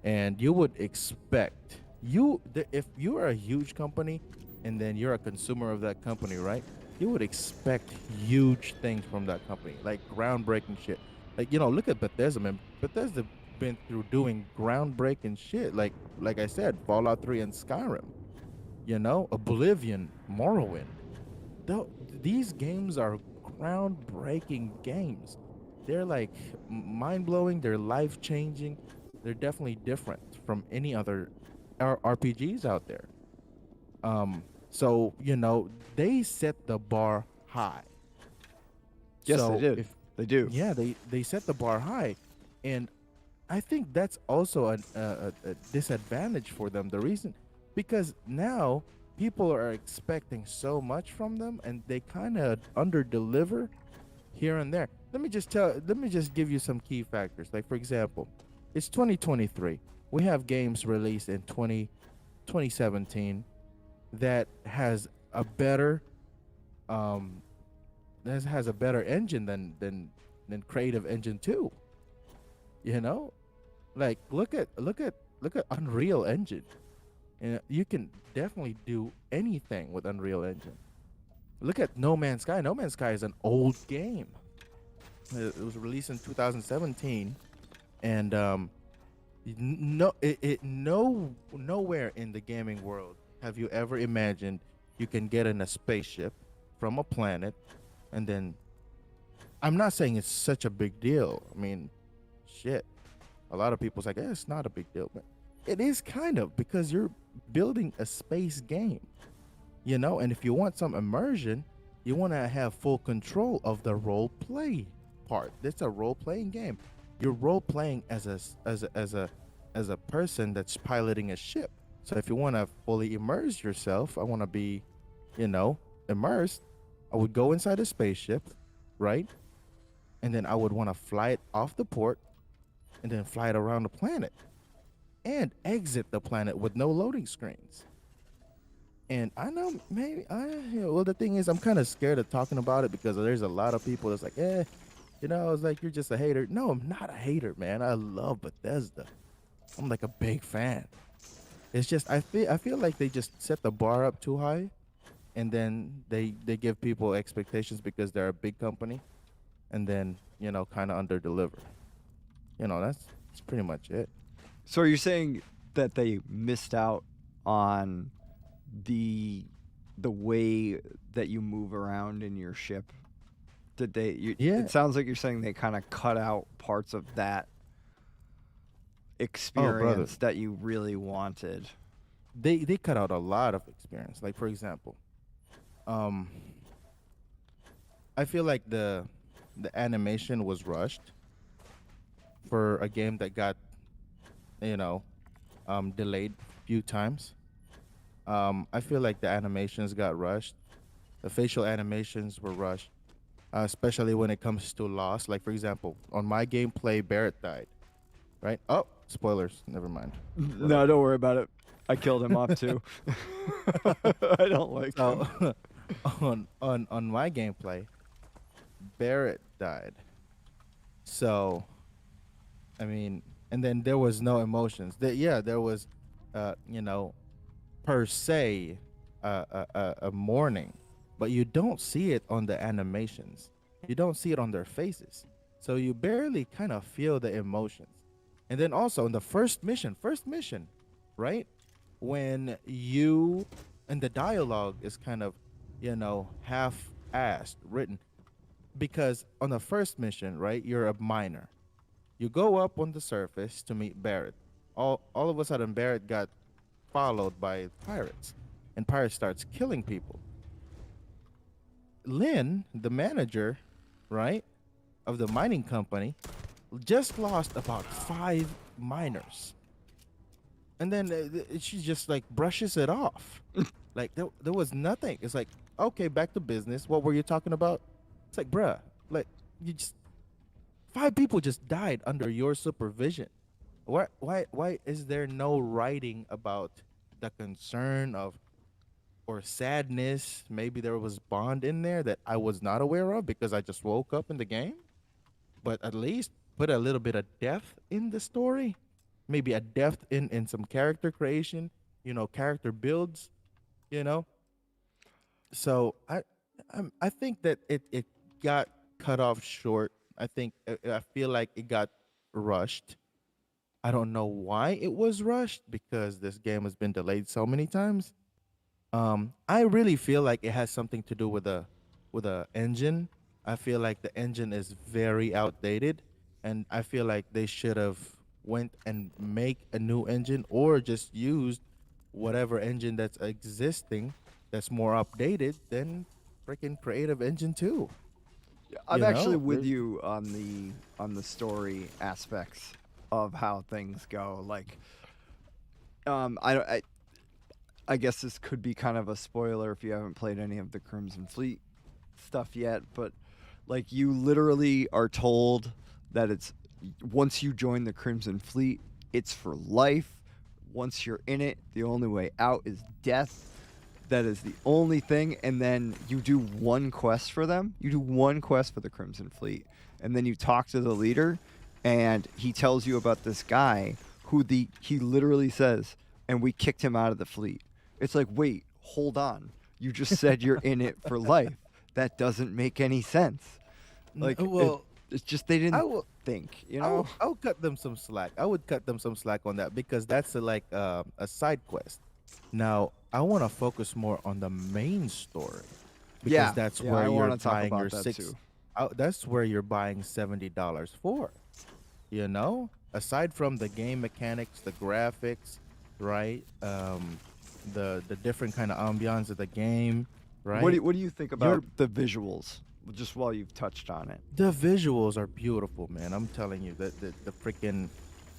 and you would expect if you are a huge company and then you're a consumer of that company, right? You would expect huge things from that company, like groundbreaking shit. Like, look at Bethesda, man. Bethesda been through doing groundbreaking shit, like I said, Fallout 3 and Skyrim. Oblivion, Morrowind. These games are groundbreaking games. They're like mind blowing. They're life changing. They're definitely different from any other RPGs out there. So they set the bar high. Yes, So they did. They do. Yeah, they set the bar high, and I think that's also a disadvantage for them. The reason, because now people are expecting so much from them, and they kind of under deliver here and there. Let me just give you some key factors. Like, for example, it's 2023. We have games released in 2017 that has a better has a better engine than Creative Engine 2. Like, look at Unreal Engine. You can definitely do anything with Unreal Engine. Look at No Man's Sky. No Man's Sky is an old game. It was released in 2017, and nowhere in the gaming world have you ever imagined you can get in a spaceship from a planet, and then, I'm not saying it's such a big deal. I mean, shit. A lot of people's like, it's not a big deal, but it is kind of, because you're building a space game, and if you want some immersion, you want to have full control of the role play part. It's a role playing game. You're role playing as a person that's piloting a ship. So if you want to fully immerse yourself, I want to be, immersed. I would go inside a spaceship, right? And then I would want to fly it off the port, and then fly it around the planet, and exit the planet with no loading screens. And I know well, the thing is, I'm kind of scared of talking about it, because there's a lot of people that's like, it's like, you're just a hater. No, I'm not a hater, man. I love Bethesda. I'm like a big fan. It's just, I feel like they just set the bar up too high, and then they give people expectations because they're a big company, and then, kind of under deliver. That's pretty much it. So are you saying that they missed out on the way that you move around in your ship? Did they? Yeah. It sounds like you're saying they kind of cut out parts of that experience that you really wanted. They cut out a lot of experience. Like, for example, I feel like the animation was rushed for a game that got delayed a few times. I feel like the animations got rushed. The facial animations were rushed, especially when it comes to loss. Like, for example, on my gameplay, Barrett died. Right? Oh, spoilers. Never mind. No, don't worry about it. I killed him off too. I don't like him. on my gameplay, Barrett died. So, I mean, and then there was no emotions. There was, per se, a mourning, but you don't see it on the animations. You don't see it on their faces. So you barely kind of feel the emotions. And then also in the first mission, right? When and the dialogue is kind of, half-assed written. Because on the first mission, right, you're a miner. You go up on the surface to meet Barrett. All of a sudden, Barrett got followed by pirates, and pirates starts killing people. Lynn, the manager, right, of the mining company, just lost about 5 miners. And then she just like brushes it off. Like there was nothing. It's like, okay, back to business. What were you talking about? It's like, bruh, like, you just 5 people just died under your supervision. Why is there no writing about the concern of or sadness? Maybe there was bond in there that I was not aware of because I just woke up in the game. But at least put a little bit of depth in the story. maybe a depth in some character creation, character builds, you know. So I think that it got cut off short. I think I feel like it got rushed. I don't know why it was rushed because this game has been delayed so many times. I really feel like it has something to do with a engine. I feel like the engine is very outdated, and I feel like they should have went and make a new engine or just used whatever engine that's existing that's more updated than freaking Creative Engine 2. I'm actually with you on the story aspects of how things go. Like, I guess this could be kind of a spoiler if you haven't played any of the Crimson Fleet stuff yet, but like you literally are told that it's once you join the Crimson Fleet, it's for life. Once you're in it, the only way out is death. That is the only thing, and then you do one quest for them. You do one quest for the Crimson Fleet, and then you talk to the leader, and he tells you about this guy who he literally says, and we kicked him out of the fleet. It's like, wait, hold on. You just said you're in it for life. That doesn't make any sense. Like, well, it's just they didn't think, you know? I'll cut them some slack. I would cut them some slack on that because that's a side quest. Now, I want to focus more on the main story because that's where you're buying your that's where you're buying $70 for. You know, aside from the game mechanics, the graphics, right? The different kind of ambiance of the game, right? What do you think about the visuals? Just while you've touched on it, the visuals are beautiful, man. I'm telling you that the freaking,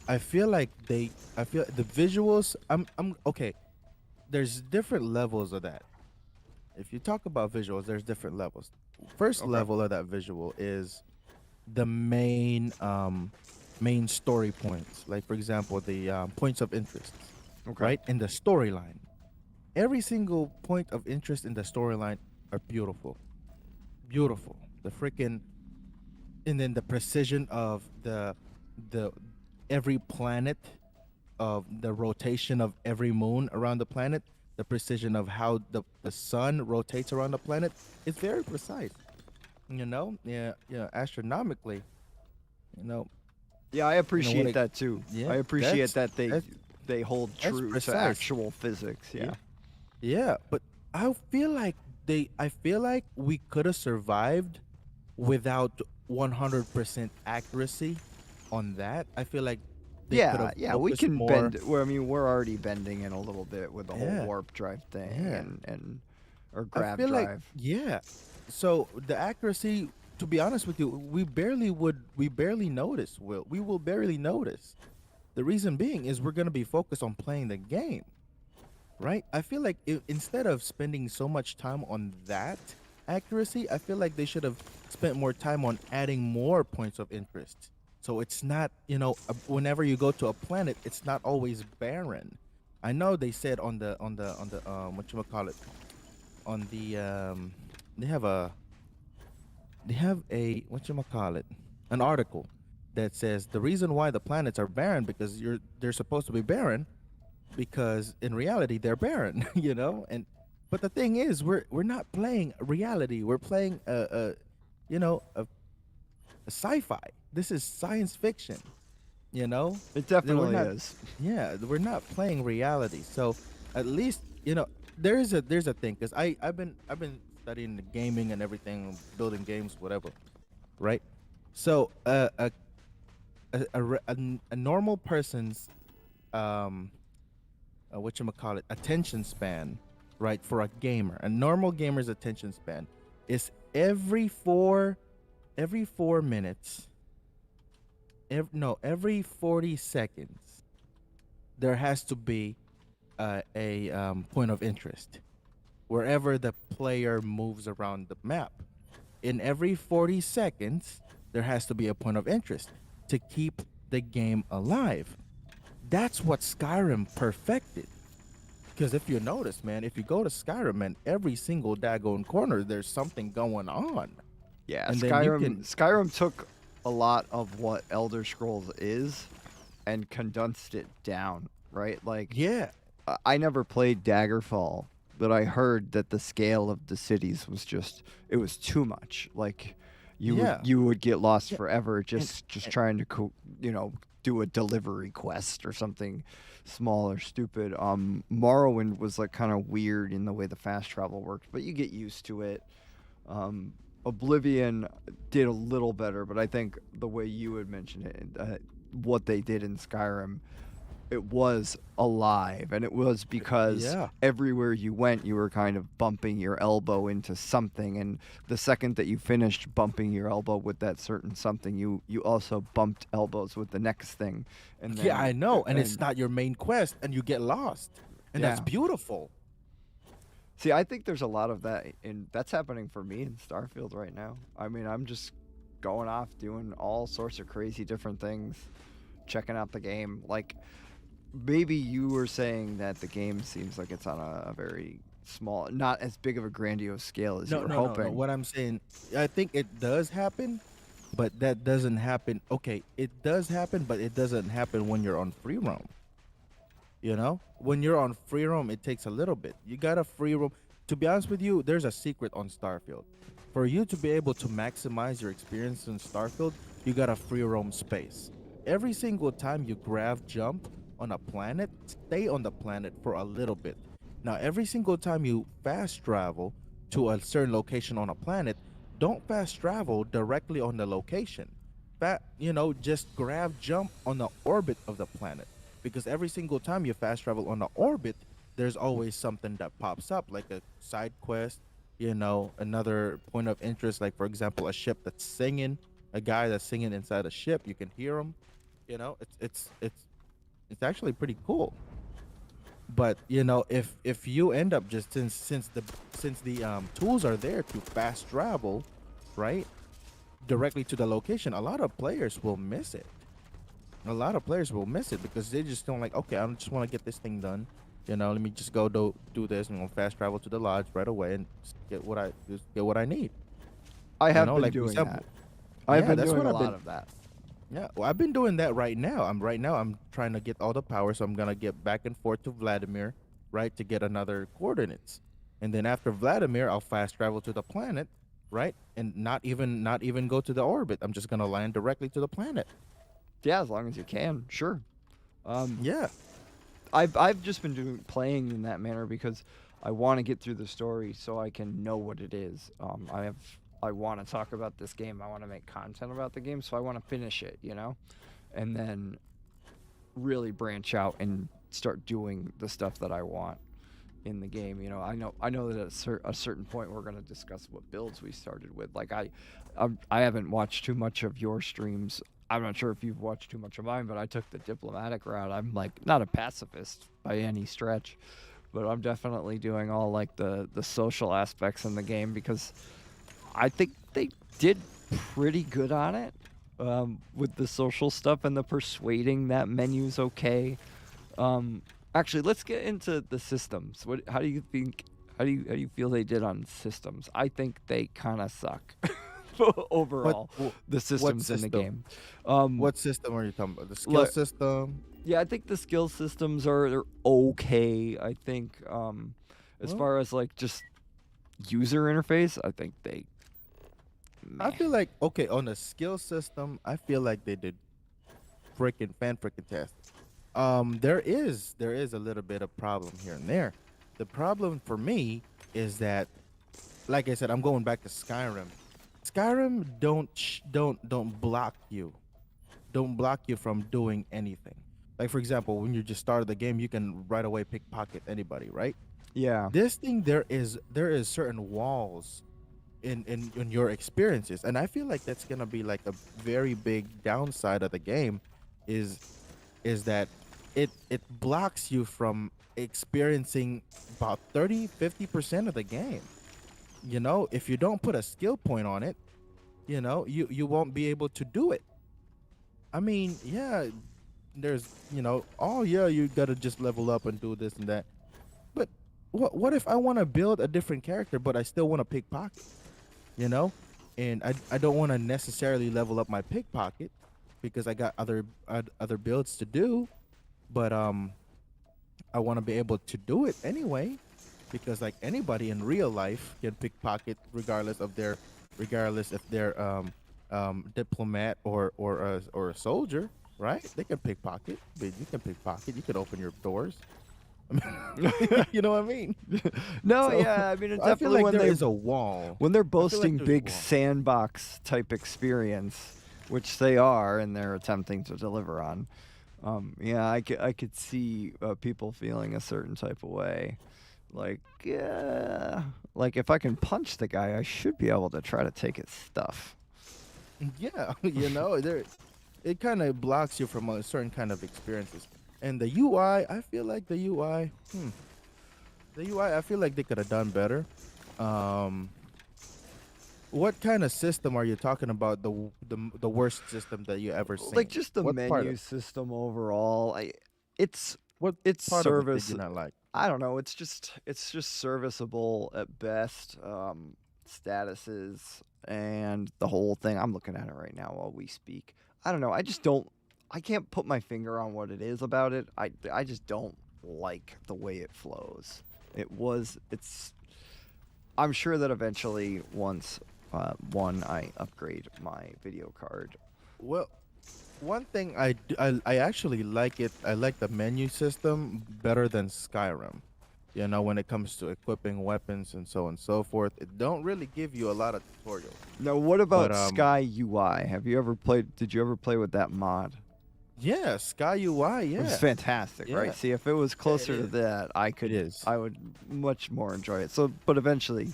I feel the visuals. I'm okay. There's different levels of that. If you talk about visuals, there's different levels. First level of that visual is the main story points. Like for example, the points of interest, right? In the storyline, every single point of interest in the storyline are beautiful. Beautiful. The freaking, and then the precision of the every planet, of the rotation of every moon around the planet, the precision of how the sun rotates around the planet, it's very precise. You know, astronomically. You know. Yeah, I appreciate that too. Yeah, I appreciate that they hold true to actual physics. Yeah. Yeah, but I feel like we could have survived without 100% accuracy on that. I feel like we can bend. Well, I mean, we're already bending in a little bit with the whole warp drive thing and or grab drive. So the accuracy, to be honest with you, we barely notice. We will barely notice. The reason being is we're gonna be focused on playing the game. Right? I feel like instead of spending so much time on that accuracy, I feel like they should have spent more time on adding more points of interest. So it's not, whenever you go to a planet, it's not always barren. I know they said on the whatchamacallit, on the they have a whatchamacallit, an article that says the reason why the planets are barren because they're supposed to be barren because in reality they're barren, but the thing is we're not playing reality. We're playing a sci-fi. This is science fiction, It definitely is. Yeah, we're not playing reality. So at least there's a thing because I've been studying the gaming and everything, building games, whatever, right? So a normal person's attention span, right, for a gamer, a normal gamer's attention span is every 4 minutes, every 40 seconds there has to be a point of interest wherever the player moves around the map. In every 40 seconds there has to be a point of interest to keep the game alive. That's what Skyrim perfected. Because if you notice, man, if you go to Skyrim, man, every single daggone corner, there's something going on. Yeah, and Skyrim took a lot of what Elder Scrolls is and condensed it down, right? Like, Yeah. I never played Daggerfall, but I heard that the scale of the cities was just it was too much. Like, Yeah. you would get lost Yeah. forever just trying to do a delivery quest or something small or stupid. Morrowind was like kind of weird in the way the fast travel worked, but you get used to it. Oblivion did a little better, but I think the way you had mentioned it, what they did in Skyrim, it was alive, and it was because Yeah. everywhere you went, you were kind of bumping your elbow into something, and the second that you finished bumping your elbow with that certain something, you also bumped elbows with the next thing. And then, Yeah, I know, and it's not your main quest, and you get lost, and that's Yeah. beautiful. See, I think there's a lot of that, and that's happening for me in Starfield right now. I mean, I'm just going off doing all sorts of crazy different things, checking out the game. Like, maybe you were saying that the game seems like it's on a very small, not as big of a grandiose scale as you were hoping. No. What I'm saying, I think it does happen, but that doesn't happen. Okay, it does happen, but it doesn't happen when you're on free roam. You know, when you're on free roam, it takes a little bit. You got a free roam. To be honest with you, there's a secret on Starfield. For you to be able to maximize your experience in Starfield, you got a free roam space. Every single time you grab jump on a planet, stay on the planet for a little bit. Now, every single time you fast travel to a certain location on a planet, don't fast travel directly on the location. Just grab jump on the orbit of the planet. Because every single time you fast travel on the orbit, there's always something that pops up, like a side quest, another point of interest, like for example, a ship that's singing, a guy that's singing inside a ship. You can hear him. It's actually pretty cool. But if you end up just since the tools are there to fast travel, right, directly to the location, a lot of players will miss it. A lot of players will miss it because they just don't like, okay, I just want to get this thing done. Let me just go do this and fast travel to the lodge right away and just get what I need. I have been doing that. I've been doing a lot of that. Yeah, well, I've been doing that right now. I'm trying to get all the power, so I'm gonna get back and forth to Vladimir, right, to get another coordinates, and then after Vladimir, I'll fast travel to the planet, right, and not even go to the orbit. I'm just gonna land directly to the planet. Yeah, as long as you can, sure. Yeah. I've just been playing in that manner because I want to get through the story so I can know what it is. I want to talk about this game. I want to make content about the game, so I want to finish it, and then really branch out and start doing the stuff that I want in the game. I know that at a certain point we're going to discuss what builds we started with. Like I haven't watched too much of your streams. I'm not sure if you've watched too much of mine, but I took the diplomatic route. I'm like not a pacifist by any stretch, but I'm definitely doing all like the social aspects in the game because I think they did pretty good on it with the social stuff and the persuading that menu's okay. Actually, let's get into the systems. How do you feel they did on systems? I think they kind of suck. Overall, the systems in the game. What system are you talking about? The skill system? Yeah, I think the skill systems they're okay. I think as far as like just user interface, I think they. I feel like on the skill system, I feel like they did freaking test. There is a little bit of problem here and there. The problem for me is that, like I said, I'm going back to Skyrim. Skyrim don't block you from doing anything. Like for example, when you just started the game, you can right away pickpocket anybody, right? Yeah. This thing there is certain walls in your experiences, and I feel like that's gonna be like a very big downside of the game, is that it blocks you from experiencing about 30-50% of the game. If you don't put a skill point on it, you won't be able to do it. I mean, yeah, there's, you gotta just level up and do this and that. But what if I want to build a different character, but I still want to pickpocket, and I don't want to necessarily level up my pickpocket, because I got other builds to do, but I want to be able to do it anyway, because like anybody in real life can pickpocket regardless if they're diplomat or a soldier, right? They can pickpocket. But you can pickpocket. You can open your doors. You know what I mean? No, So, yeah, I mean, it's I feel definitely like when there they is a wall. when they're I feel like boasting there's a big wall. sandbox type experience, which they are, and they're attempting to deliver on. Yeah, I could see people feeling a certain type of way, like like if I can punch the guy, I should be able to try to take his stuff. Yeah, it kind of blocks you from a certain kind of experiences. And the UI, I feel like the UI, I feel like they could have done better. Um, what kind of system are you talking about? The worst system that you ever seen? Like just the What part menu of system overall. It's what it's part of it did service. you not like? I don't know. It's just serviceable at best. Statuses and the whole thing. I'm looking at it right now while we speak. I don't know. I just don't. I can't put my finger on what it is about it. I just don't like the way it flows. It's. I'm sure that eventually, once I upgrade my video card. Well, one thing I actually like it. I like the menu system better than Skyrim. You know, when it comes to equipping weapons and so on and so forth, it don't really give you a lot of tutorials. Now, what about But, Sky UI? Have you ever played? Did you ever play with that mod? Yeah, Sky UI. It Yeah, was fantastic, Yeah. right? See, if it was closer to is. that, is. I would much more enjoy it. So, but eventually,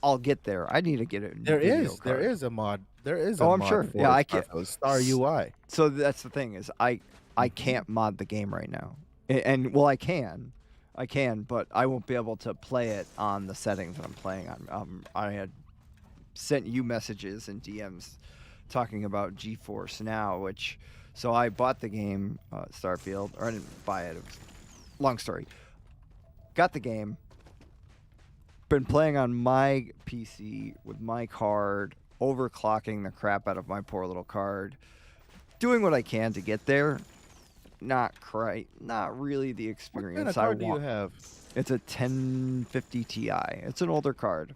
I'll get there. I need to get it. There is a mod. There is a Oh, I'm mod sure. for Yeah, I can't. Starfield, Star UI. So that's the thing is, I can't mod the game right now, and well, I can, but I won't be able to play it on the settings that I'm playing on. I had sent you messages and DMs talking about GeForce Now, which so I bought the game Starfield, or I didn't buy it. It was long story. Got the game. Been playing on my PC with my card, overclocking the crap out of my poor little card, doing what I can to get there. Not really the experience What kind of I card want. do you have? It's a 1050 Ti. It's an older card.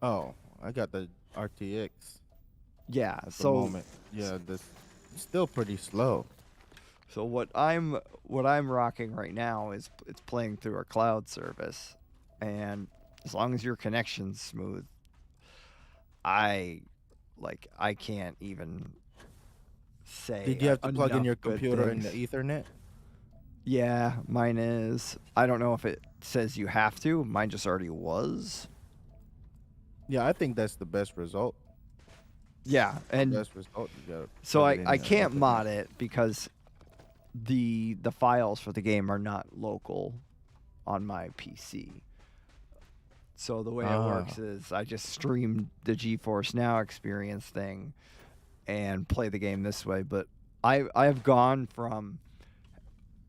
Oh, I got the RTX. Yeah, At the so moment. Yeah, this still pretty slow. So what I'm rocking right now is it's playing through a cloud service, and as long as your connection's smooth, I can't even say. Did you have to plug in enough your good computer in the things. Ethernet? Yeah, mine is. I don't know if it says you have to. Mine just already was. Yeah, I think that's the best result. Yeah, and best result. You gotta so plug it in I the can't Ethernet. mod it because the files for the game are not local on my PC. So the way it works is I just stream the GeForce Now experience thing and play the game this way. But I have gone from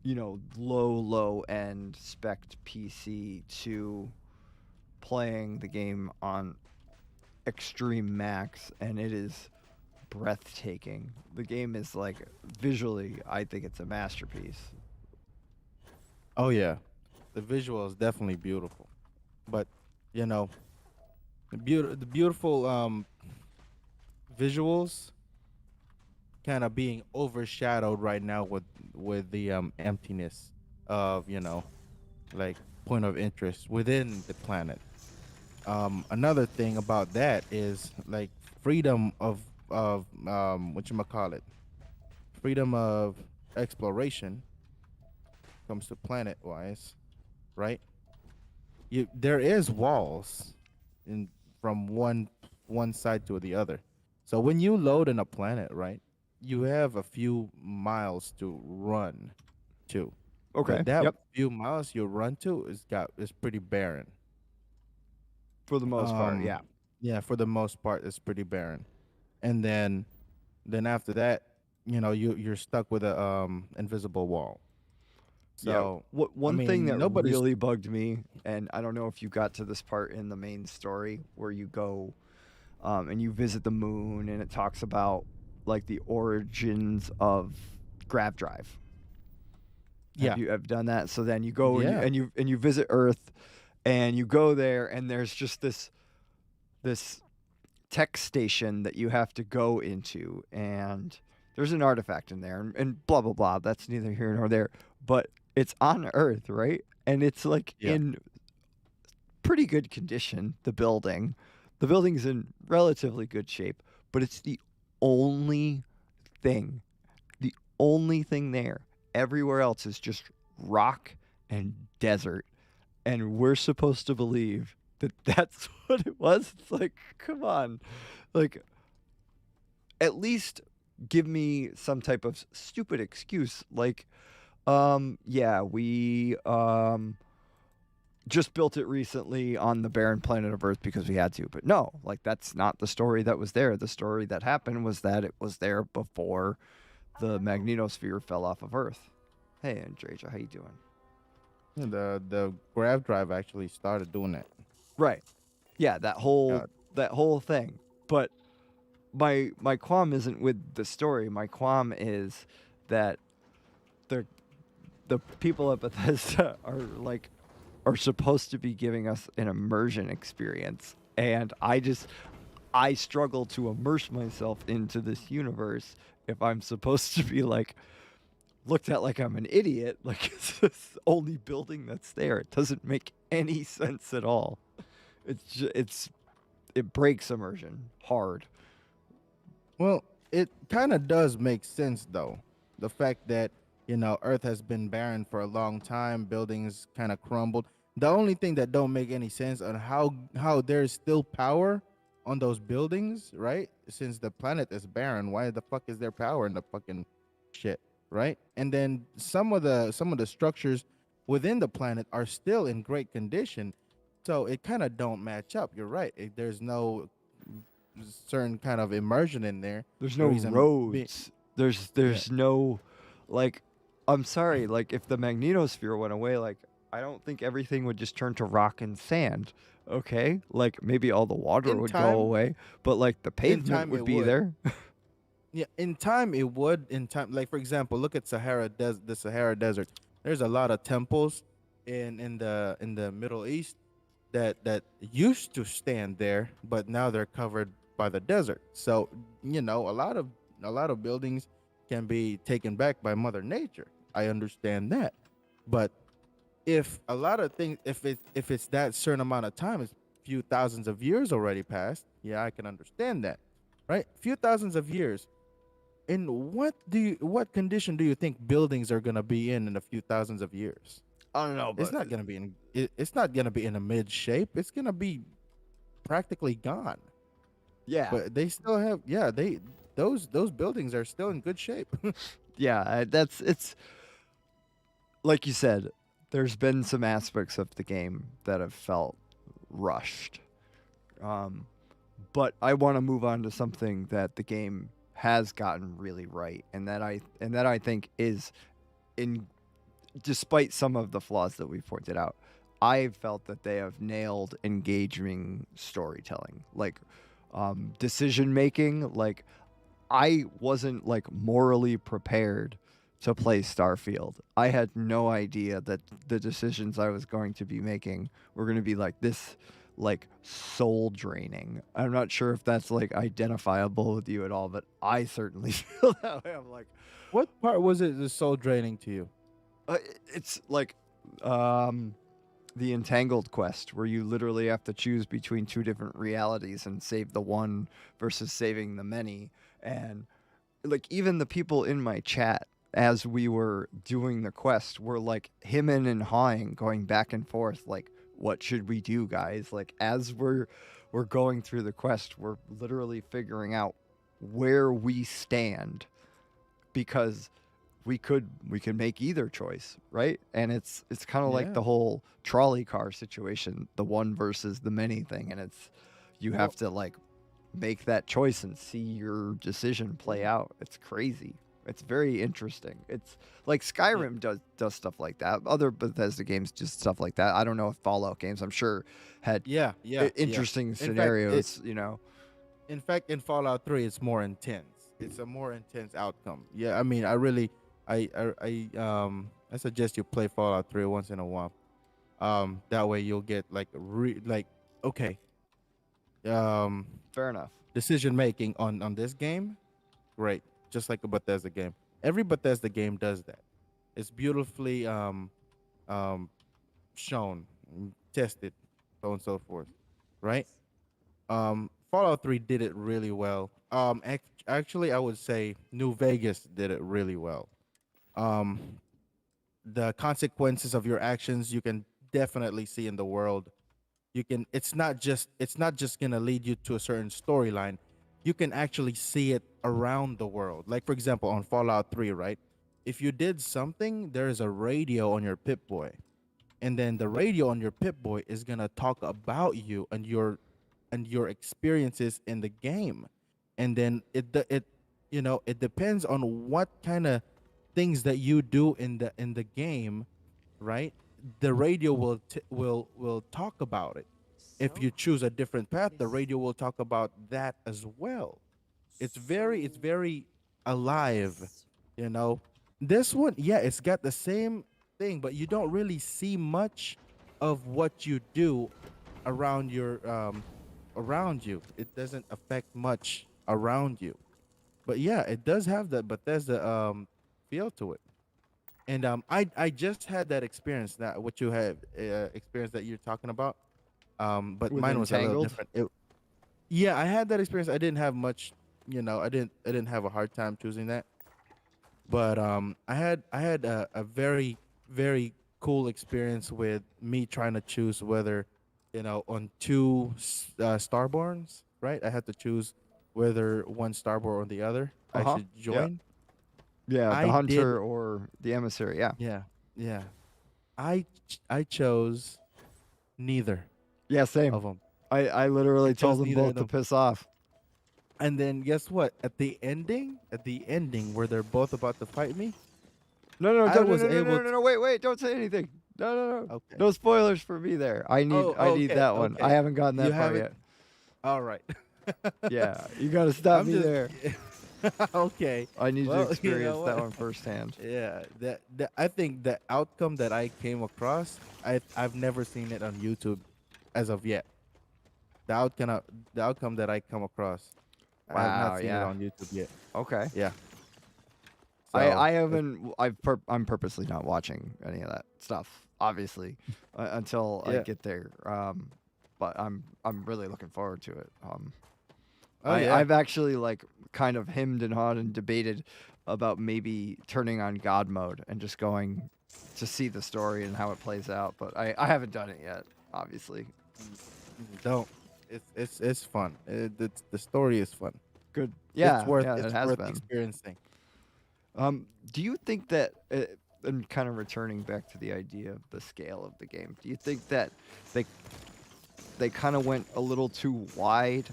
low end spec PC to playing the game on extreme max, and it is breathtaking. The game is like visually, I think it's a masterpiece. Oh yeah, the visual is definitely beautiful, but the beautiful visuals kind of being overshadowed right now with the emptiness of like point of interest within the planet. Another thing about that is like freedom of freedom of exploration comes to planet wise, right? There is walls from one side to the other. So when you load in a planet, right, you have a few miles to run to. Okay, But that yep. few miles you run to is pretty barren. For the most part, yeah. Yeah, for the most part, it's pretty barren. And then after that, you're stuck with a invisible wall. So yeah. One I mean, thing that nobody's really bugged me, and I don't know if you got to this part in the main story where you go and you visit the moon, and it talks about like the origins of Grav Drive. Yeah. Have done that? So then you go Yeah. and you visit Earth, and you go there, and there's just this tech station that you have to go into, and there's an artifact in there, and blah blah blah. That's neither here nor there. But it's on Earth, right? And it's like in pretty good condition. The building's in relatively good shape, but it's the only thing there. Everywhere else is just rock and desert, and we're supposed to believe that that's what it was. It's like, come on, like, at least give me some type of stupid excuse, like, yeah, we just built it recently on the barren planet of Earth because we had to. But no, like, that's not the story that was there. The story that happened was that it was there before the magnetosphere fell off of Earth. Hey, Andreja, how you doing? The Grav Drive actually started doing that. Right. Yeah, that whole thing. But my qualm isn't with the story. My qualm is that the people at Bethesda are supposed to be giving us an immersion experience, and I struggle to immerse myself into this universe if I'm supposed to be like looked at like I'm an idiot, like it's the only building that's there. It doesn't make any sense at all. It breaks immersion hard. Well, it kind of does make sense though. The fact that, Earth has been barren for a long time, buildings kind of crumbled. The only thing that don't make any sense on how there's still power on those buildings, right? Since the planet is barren, why the fuck is there power in the fucking shit, right? And then some of the structures within the planet are still in great condition, so it kind of don't match up. You're right. There's no certain kind of immersion in there. There's no roads. There's no, like, I'm sorry, like, if the magnetosphere went away, like, I don't think everything would just turn to rock and sand. Okay, like, maybe all the water would go away, but like the pavement would be there. Yeah, in time it would. In time, like, for example, look at the Sahara Desert. There's a lot of temples in the Middle East that used to stand there, but now they're covered by the desert. So a lot of buildings can be taken back by Mother Nature. I understand that, but if a lot of things, if it's that certain amount of time, it's a few thousands of years already passed. Yeah, I can understand that, right? A few thousands of years. In what condition do you think buildings are gonna be in a few thousands of years? I don't know, but it's not gonna be in a mid shape. It's gonna be practically gone. Yeah, but they still have those buildings are still in good shape. Yeah, it's like you said. There's been some aspects of the game that have felt rushed, but I want to move on to something that the game has gotten really right, and that I think is, despite some of the flaws that we've pointed out, I've felt that they have nailed engaging storytelling, like decision making. Like, I wasn't like morally prepared to play Starfield. I had no idea that the decisions I was going to be making were going to be like this, like, soul draining. I'm not sure if that's like identifiable with you at all, but I certainly feel that way. I'm like, what part was it the soul draining to you? It's like the Entangled quest, where you literally have to choose between two different realities and save the one versus saving the many. And like, even the people in my chat, as we were doing the quest, were like hemming and hawing, going back and forth, like, what should we do, guys? Like, as we're going through the quest, we're literally figuring out where we stand, because we could make either choice, right? And it's kind of like the whole trolley car situation, the one versus the many thing, and you have to like make that choice and see your decision play out. It's crazy. It's very interesting. It's like Skyrim does stuff like that. Other Bethesda games do stuff like that. I don't know if Fallout games, I'm sure, had interesting scenarios. In fact, in Fallout 3, it's more intense. it's a more intense outcome. Yeah, I mean, I suggest you play Fallout 3 once in a while. That way you'll get like okay, Fair enough. decision making on this game, great, just like a Bethesda game. Every Bethesda game does that. It's beautifully um shown, tested, so on and so forth, right? Fallout 3 did it really well. Actually, I would say New Vegas did it really well. Um, the consequences of your actions you can definitely see in the world. You can. It's not just gonna lead you to a certain storyline. You can actually see it around the world. Like for example, on Fallout 3, right? If you did something, there is a radio on your Pip-Boy, and then the radio on your Pip-Boy is gonna talk about you and your experiences in the game, and then it depends on what kind of things that you do in the game, right? The radio will talk about it. If you choose a different path, the radio will talk about that as well. It's very alive, you know. This one, yeah, it's got the same thing, but you don't really see much of what you do around around you. It doesn't affect much around you. But yeah, it does have that Bethesda feel to it. And I just had that experience, that what you had experience that you're talking about. But With mine was a little Entangled? different. Yeah, I had that experience. I didn't have much, I didn't have a hard time choosing that. But I had a very very cool experience with me trying to choose whether, on two starborns, right? I had to choose whether one starborn or the other I should Yeah. join. Yeah, the I did. hunter or the emissary. Yeah. Yeah, yeah. I chose neither Yeah, same. of them. I I literally chose told them neither both of to them. piss off. And then guess what? At the ending, where they're both about to fight me, No, no, I don't, no, was no, no, able no, no, to. no, wait, don't say anything. No, no, no. Okay. No spoilers for me there. I need Oh, I need okay, that one. I okay. haven't gotten You that far haven't. yet. All right. Yeah, you got to stop I'm me just. there. Okay. I need to Well, you experience know that what? one firsthand. Yeah, I think the outcome that I came across, I've never seen it on YouTube as of yet. The outcome that I come across, I have Wow, not seen it yeah. on YouTube yet. Okay. Yeah. I So I haven't I'm purposely not watching any of that stuff, obviously, until I yeah. get there. But I'm really looking forward to it. Oh yeah. I've actually like kind of hemmed and hawed and debated about maybe turning on God mode and just going to see the story and how it plays out, but I haven't done it yet, obviously. Don't. It's fun. The story is fun. Good. Yeah, It's worth yeah, it it's has worth been. experiencing. Do you think that, and kind of returning back to the idea of the scale of the game, do you think that they kind of went a little too wide?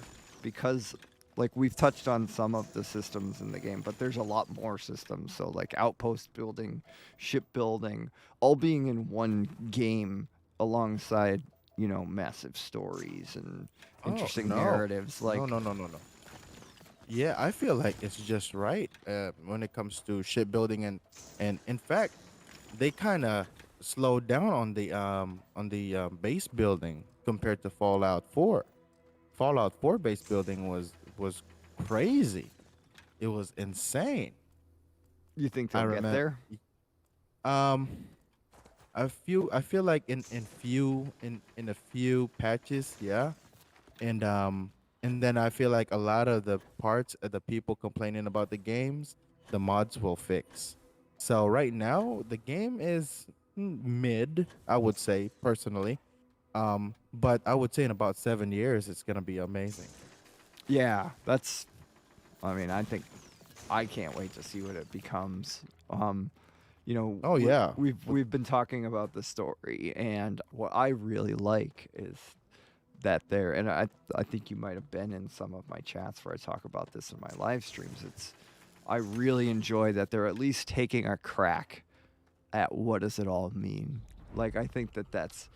Because, like, we've touched on some of the systems in the game, but there's a lot more systems. So, like, outpost building, ship building, all being in one game alongside, massive stories and interesting no. narratives. Like, No. Yeah, I feel like it's just right when it comes to shipbuilding, and in fact, they kind of slowed down on the base building compared to Fallout 4. Fallout 4 base building was crazy. It was insane. you think I they'll get remember. there? Um, I feel like in a few patches, yeah, and then I feel like a lot of the parts of the people complaining about the games, the mods will fix. So right now the game is mid, I would say personally. But I would say in about 7 years it's gonna be amazing. Yeah, I think I can't wait to see what it becomes. Oh yeah. we've been talking about the story, and what I really like is that there, and I think you might have been in some of my chats where I talk about this in my live streams. I really enjoy that they're at least taking a crack at what does it all mean. Like, I think that's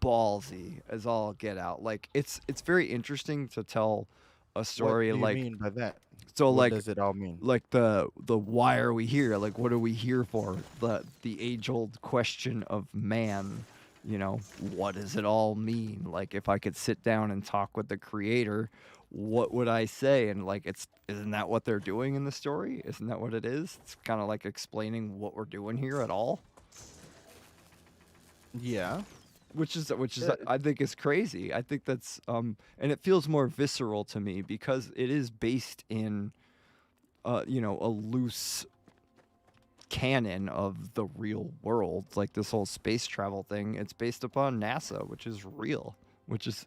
ballsy as all get out. Like, it's very interesting to tell a story What do you like mean by that? So What like, does it all mean? like the why are we here? Like, what are we here for? The age old question of man. You know, what does it all mean? Like, if I could sit down and talk with the creator, what would I say? And like, isn't that what they're doing in the story? Isn't that what it is? It's kind of like explaining what we're doing here at all. Yeah. Which is Yeah. I think is crazy. I think that's and it feels more visceral to me because it is based in you know, a loose canon of the real world. Like this whole space travel thing, it's based upon NASA, which is real, which is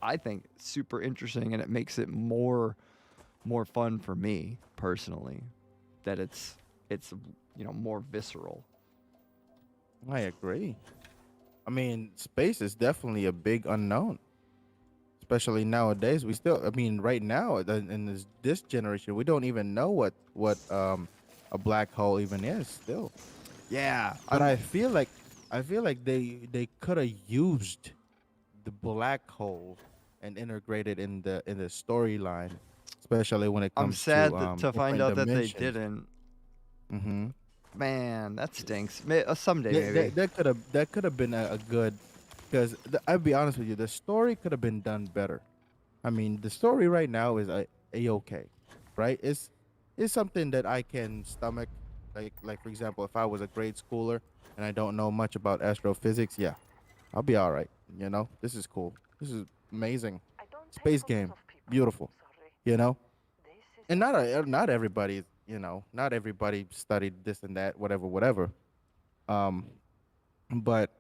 I think super interesting, and it makes it more fun for me personally that it's you know, more visceral. I agree. I mean, space is definitely a big unknown, especially nowadays. We still, I mean, right now in this generation, we don't even know what a black hole even is still. Yeah, But I feel like they could have used the black hole and integrated in the storyline, especially when it I'm comes sad to to find different out that they dimensions. didn't. Mm-hmm. Man, that stinks. Someday maybe. That could have been a good, because I'll be honest with you, the story could have been done better. I mean, the story right now is a okay, right? It's something that I can stomach. Like for example, if I was a grade schooler and I don't know much about astrophysics, yeah, I'll be all right. You know, this is cool. This is amazing. Space game, beautiful. You know, and not everybody, you know, not everybody studied this and that, whatever. Um, but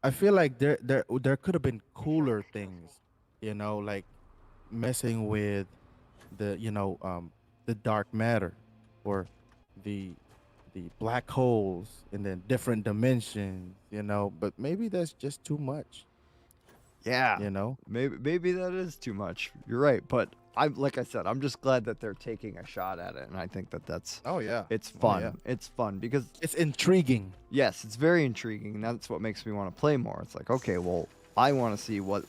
I feel like there could have been cooler things, you know, like messing with the dark matter, or the black holes, and then different dimensions, you know. But maybe that's just too much. Yeah, You know. maybe that is too much. You're right, but I'm like I said, I'm just glad that they're taking a shot at it, and I think that that's Oh yeah. it's Oh, fun. yeah. It's fun because It's intriguing. yes, it's very intriguing, and that's what makes me want to play more. It's like, okay, well, I want to see what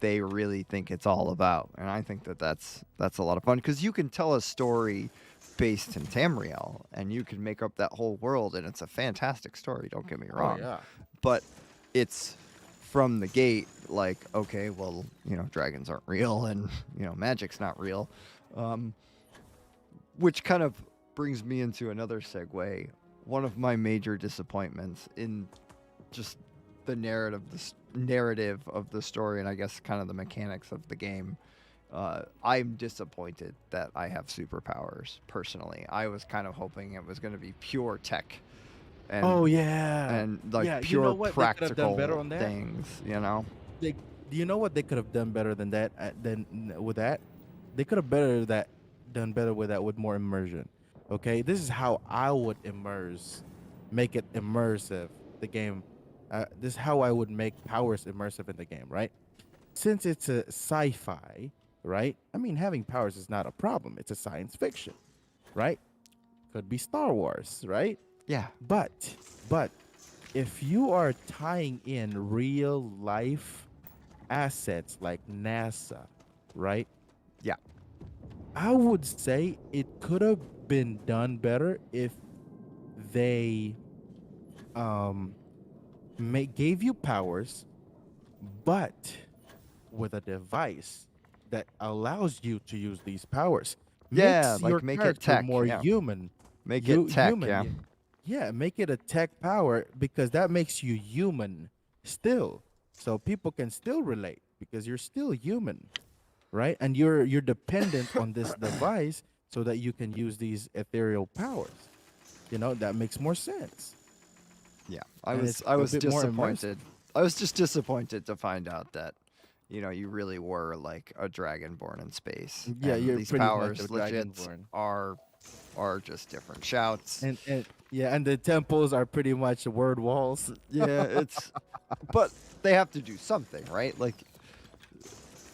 they really think it's all about, and I think that that's a lot of fun because you can tell a story based in Tamriel, and you can make up that whole world, and it's a fantastic story. Don't get me wrong. yeah. But it's from the gate like, okay, well, you know, dragons aren't real, and you know, magic's not real, which kind of brings me into another segue. One of my major disappointments in just the narrative of the story, and I guess kind of the mechanics of the game. I'm disappointed that I have superpowers. Personally, I was kind of hoping it was going to be pure tech. And, Oh yeah. and like Yeah, you pure know what? They could have done practical better on that. things. You know. Do you know what they could have done better than that? With that, they could have done better with that, with more immersion. Okay, this is how I would make it immersive. The game. This is how I would make powers immersive in the game, right? Since it's a sci-fi, right? I mean, having powers is not a problem. It's a science fiction, right? Could be Star Wars, right? Yeah. But if you are tying in real life assets like NASA, right? Yeah. I would say it could have been done better if they gave you powers, but with a device that allows you to use these powers. Yeah, Makes like your make it character tech, more yeah. human. Make it tech, human. yeah. Yeah, make it a tech power, because that makes you human still. So people can still relate because you're still human, right? And you're dependent on this device so that you can use these ethereal powers. You know, that makes more sense. Yeah, And it's I a was bit more disappointed. I was just disappointed to find out that, you know, you really were like a dragonborn in space. Yeah, and you're these pretty much powers a legit dragonborn. are just different shouts. And yeah, and the temples are pretty much word walls. Yeah, it's but they have to do something, right? Like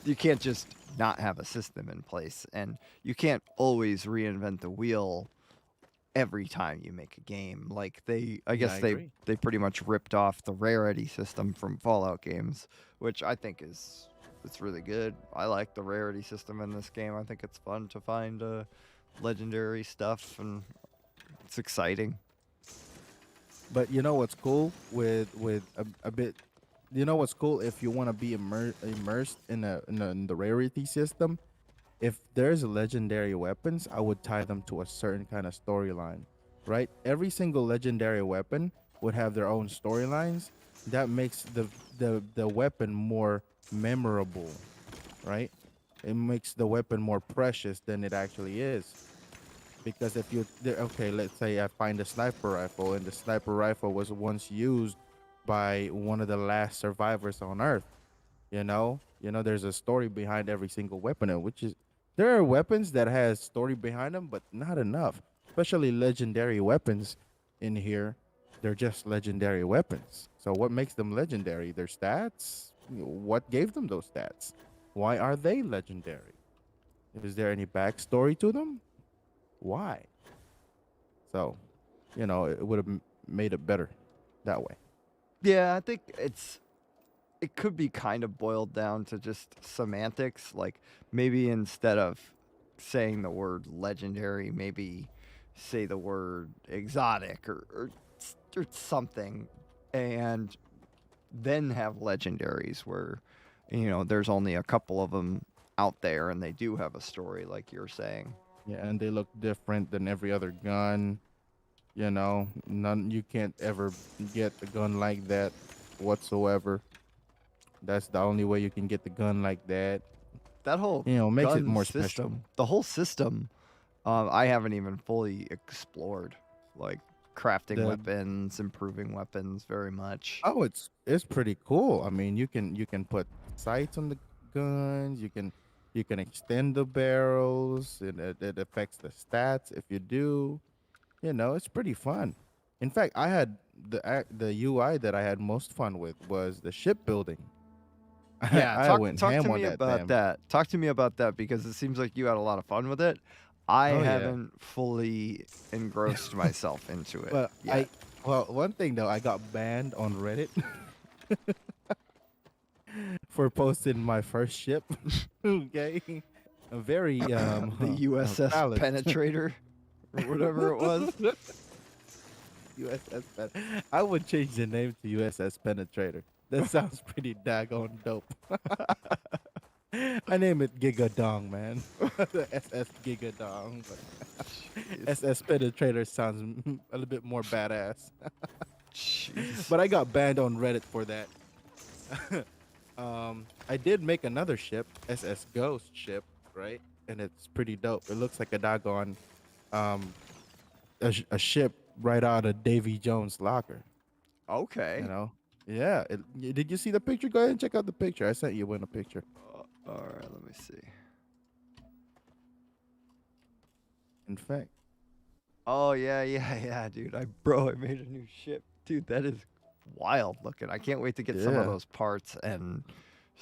you can't just not have a system in place, and you can't always reinvent the wheel every time you make a game. Like I guess agree. they pretty much ripped off the rarity system from Fallout games, which I think is it's really good. I like the rarity system in this game. I think it's fun to find legendary stuff, and it's exciting. But you know what's cool with a bit. You know what's cool if you want to be immersed in the rarity system. If there's legendary weapons, I would tie them to a certain kind of storyline, right? Every single legendary weapon would have their own storylines. That makes the weapon more memorable, right? It makes the weapon more precious than it actually is. Because if you okay, let's say I find a sniper rifle, and the sniper rifle was once used by one of the last survivors on Earth. There's a story behind every single weapon, and which is there are weapons that has story behind them, but not enough. Especially legendary weapons in here, they're just legendary weapons. So what makes them legendary? Their stats? What gave them those stats? Why are they legendary? Is there any backstory to them? Why? So, it would have made it better that way. Yeah, I think it could be kind of boiled down to just semantics. Like maybe instead of saying the word legendary, maybe say the word exotic or something, and then have legendaries where, there's only a couple of them out there and they do have a story, like you're saying. Yeah, and they look different than every other gun. You can't ever get a gun like that whatsoever. That's the only way you can get the gun like that. That whole makes it gun more system, special. the whole system, I haven't even fully explored. Like crafting weapons, improving weapons very much. Oh, it's pretty cool. I mean, you can put sights on the guns. You can extend the barrels, and it affects the stats if you do. It's pretty fun. In fact, I had the UI that I had most fun with was the shipbuilding. Yeah, I went talk ham to on me that about thing. that. Talk to me about that because it seems like you had a lot of fun with it. I Oh, yeah. haven't fully engrossed myself into it Well, yet. one thing though, I got banned on Reddit for posting my first ship. Okay, a very The USS valid. Penetrator or whatever it was. USS I would change the name to USS Penetrator. That sounds pretty daggone dope. I name it Gigadong, man. The SS Gigadong. SS Penetrator sounds a little bit more badass. But I got banned on Reddit for that. I did make another ship, SS Ghost ship, right? And it's pretty dope. It looks like a doggone a ship right out of Davy Jones' locker. Okay. Yeah. Did you see the picture? Go ahead and check out the picture. I sent you in a picture. All right, let me see. In fact. Oh yeah, dude. I made a new ship, dude. That is wild looking. I can't wait to get some of Yeah. those parts and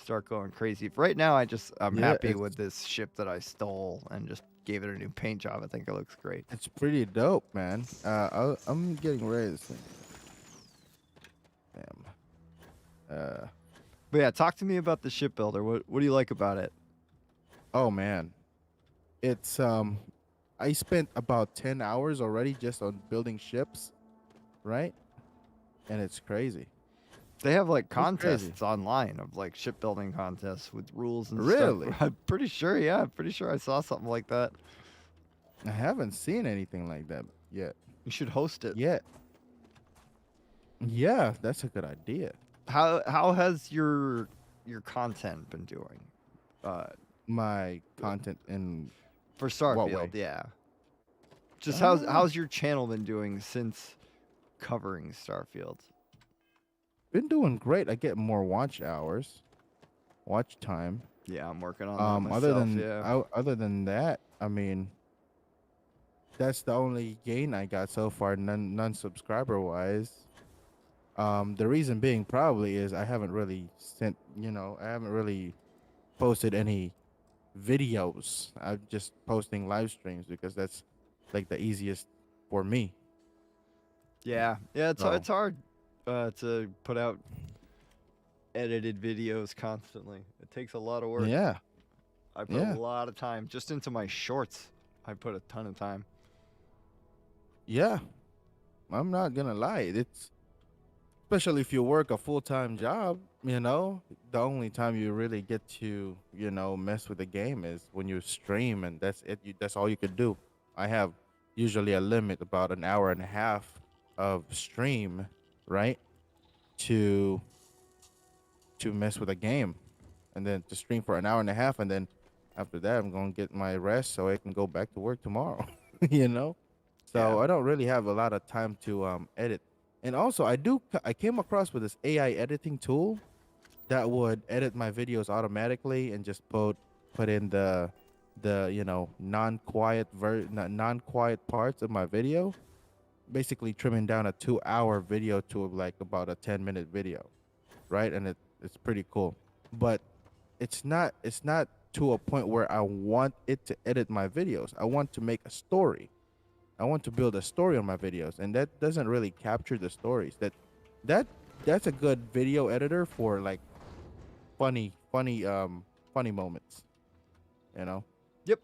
start going crazy. Right now, I'm Yeah, happy it's- with this ship that I stole and just gave it a new paint job. I think it looks great. It's pretty dope, man. I'm getting ready to sing. Damn. But yeah, talk to me about the shipbuilder. What do you like about it? Oh man, it's I spent about 10 hours already just on building ships, right? And it's crazy. They have like It's crazy. contests online of like shipbuilding contests with rules and Really? stuff. I'm pretty sure. Yeah, I'm pretty sure I saw something like that. I haven't seen anything like that yet. You should host it. Yet. Yeah, that's a good idea. How has your content been doing? My content in For what way? Starfield, yeah. Just how's your channel been doing since covering Starfield? Been doing great. I get more watch hours, watch time. Yeah, I'm working on that myself. Other than that, I mean, that's the only gain I got so far, none subscriber wise. The reason being probably is I haven't really posted any videos. I'm just posting live streams because that's like the easiest for me. Yeah, it's So- it's hard to put out edited videos constantly. It takes a lot of work. Yeah. I put a lot of time just into my shorts. I put a ton of time. Yeah. I'm not gonna lie. It's especially if you work a full-time job, you know, the only time you really get to, you know, mess with the game is when you stream, and that's it. That's all you could do. I have usually a limit about an hour and a half of stream, right? To mess with a game, and then to stream for an hour and a half, and then after that I'm gonna get my rest so I can go back to work tomorrow. You know, so I don't really have a lot of time to edit. And also I came across with this AI editing tool that would edit my videos automatically and just put in the you know non-quiet parts of my video, basically trimming down a 2-hour video to like about a 10-minute video, right? And it's pretty cool, but it's not to a point where I want it to edit my videos. I want to make a story. I want to build a story on my videos, and that doesn't really capture the stories. That's a good video editor for like funny moments, you know. Yep.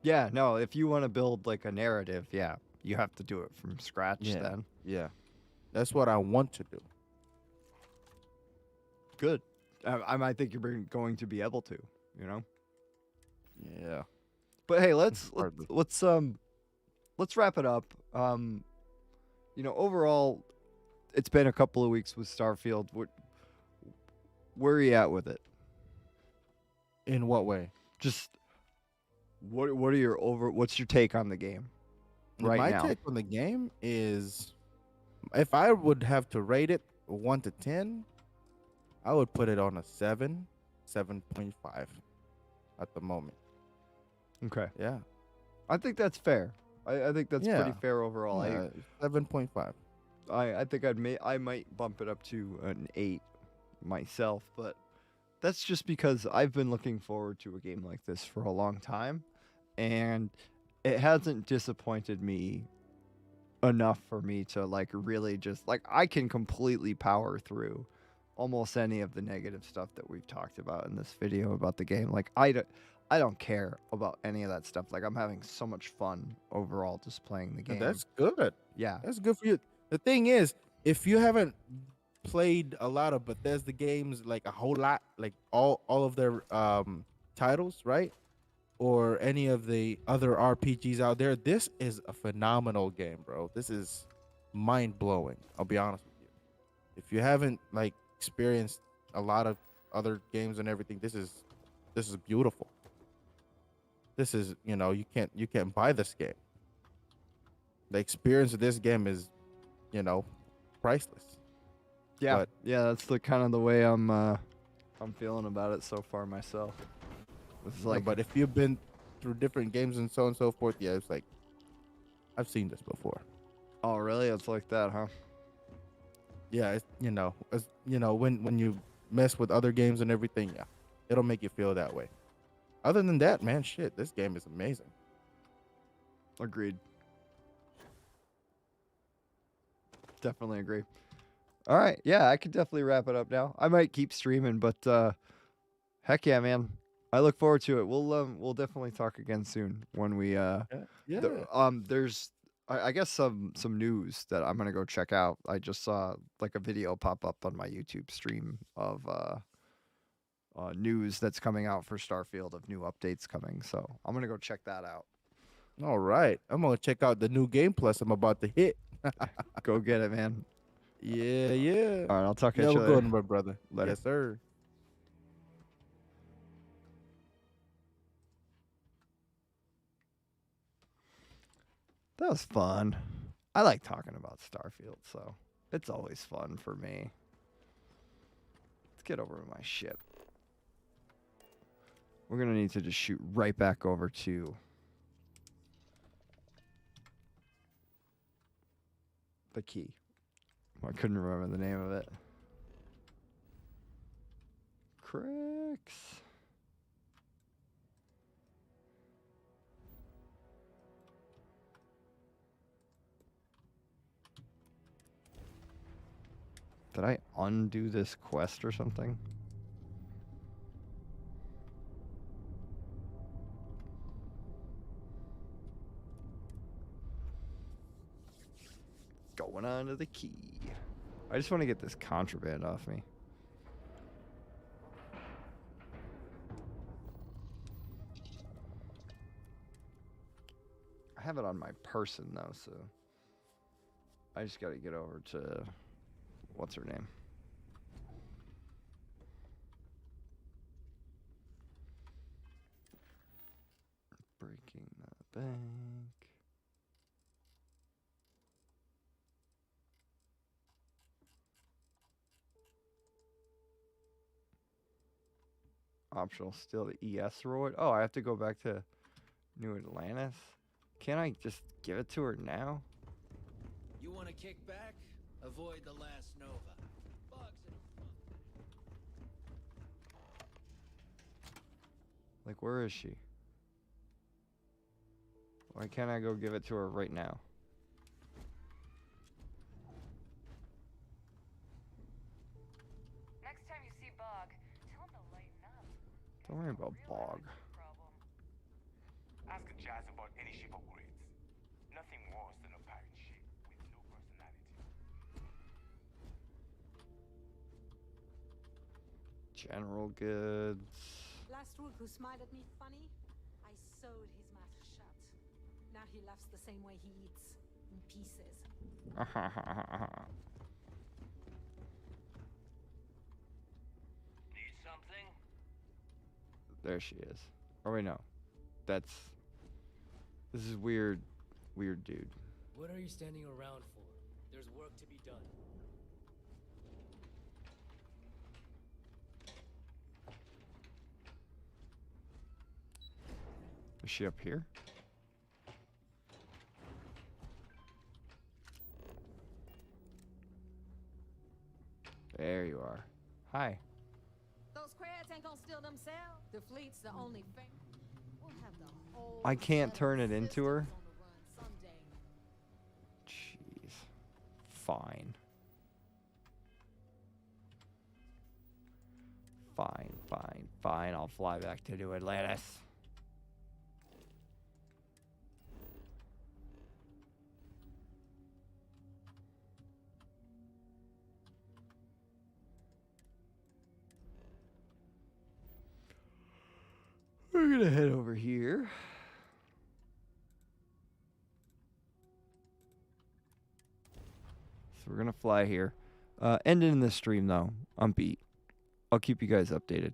Yeah, no, if you want to build like a narrative, yeah, you have to do it from scratch then. Yeah. That's what I want to do. Good. I might think you're going to be able to, you know. Yeah. But hey, let's wrap it up. You know, overall, it's been a couple of weeks with Starfield. Where are you at with it? In what way? Just what are your what's your take on the game right My now? take on the game is, if I would have to rate it 1 to 10, I would put it on a 7.5 at the moment. Okay. Yeah. I think that's fair. I think that's pretty Yeah. fair overall. Yeah, 7.5. I think I might bump it up to an 8 myself, but that's just because I've been looking forward to a game like this for a long time, and it hasn't disappointed me enough for me to like really just like I can completely power through almost any of the negative stuff that we've talked about in this video about the game. Like I don't care about any of that stuff. Like I'm having so much fun overall just playing the game. That's good. Yeah. That's good for you. The thing is, if you haven't played a lot of Bethesda games, like a whole lot, like all of their titles, right? Or any of the other RPGs out there, this is a phenomenal game, bro. This is mind-blowing. I'll be honest with you. If you haven't like experienced a lot of other games and everything, this is beautiful. This is, you know, you can't buy this game. The experience of this game is, you know, priceless. Yeah, But yeah, that's the kind of the way I'm feeling about it so far myself. It's yeah, like, but if you've been through different games and so on and so forth, yeah, it's like I've seen this before. oh really? It's like that, huh? Yeah, it's, you know, when you mess with other games and everything, yeah, it'll make you feel that way. Other than that, man, shit, this game is amazing. Agreed. Definitely agree. All right, yeah, I could definitely wrap it up now. I might keep streaming, but heck yeah, man. I look forward to it. We'll definitely talk again soon when we there's I guess some news that I'm gonna go check out. I just saw like a video pop up on my YouTube stream of news that's coming out for Starfield, of new updates coming. So I'm gonna go check that out. All right, I'm gonna check out the new Game Plus I'm about to hit. Go get it, man. Yeah. All right, I'll talk to you Have a later. good one, my brother. Later. Yes, sir. That was fun. I like talking about Starfield, so it's always fun for me. Let's get over to my ship. We're gonna need to just shoot right back over to the key. I couldn't remember the name of it. Cricks. Did I undo this quest or something? Going on to the key. I just want to get this contraband off me. I have it on my person though, so I just got to get over to what's her name? Breaking the bank. Optional still the ES reward. Oh, I have to go back to New Atlantis. Can't I just give it to her now? You want to kick back? Avoid the last Nova. Bugs in Like, where is she? Why can't I go give it to her right now? Next time you see Bog, tell him to lighten up. Don't worry about Bog. Ask Jazz about any ship upgrades. Nothing worse than a pirate ship with no personality. General goods. Last week who smiled at me funny? I sewed his mouth shut. Now he laughs the same way he eats, in pieces. Need something? There she is. Oh wait, no. This is weird dude. What are you standing around for? There's work to be done. Is she up here? There you are. Hi. Those crabs ain't gonna steal themselves. The fleet's the only thing. We'll have the whole I can't set turn of it into her. systems on the run someday. Jeez. Fine. Fine. I'll fly back to New Atlantis. We're gonna head over here. So we're gonna fly here. Ending the stream though. I'm beat. I'll keep you guys updated.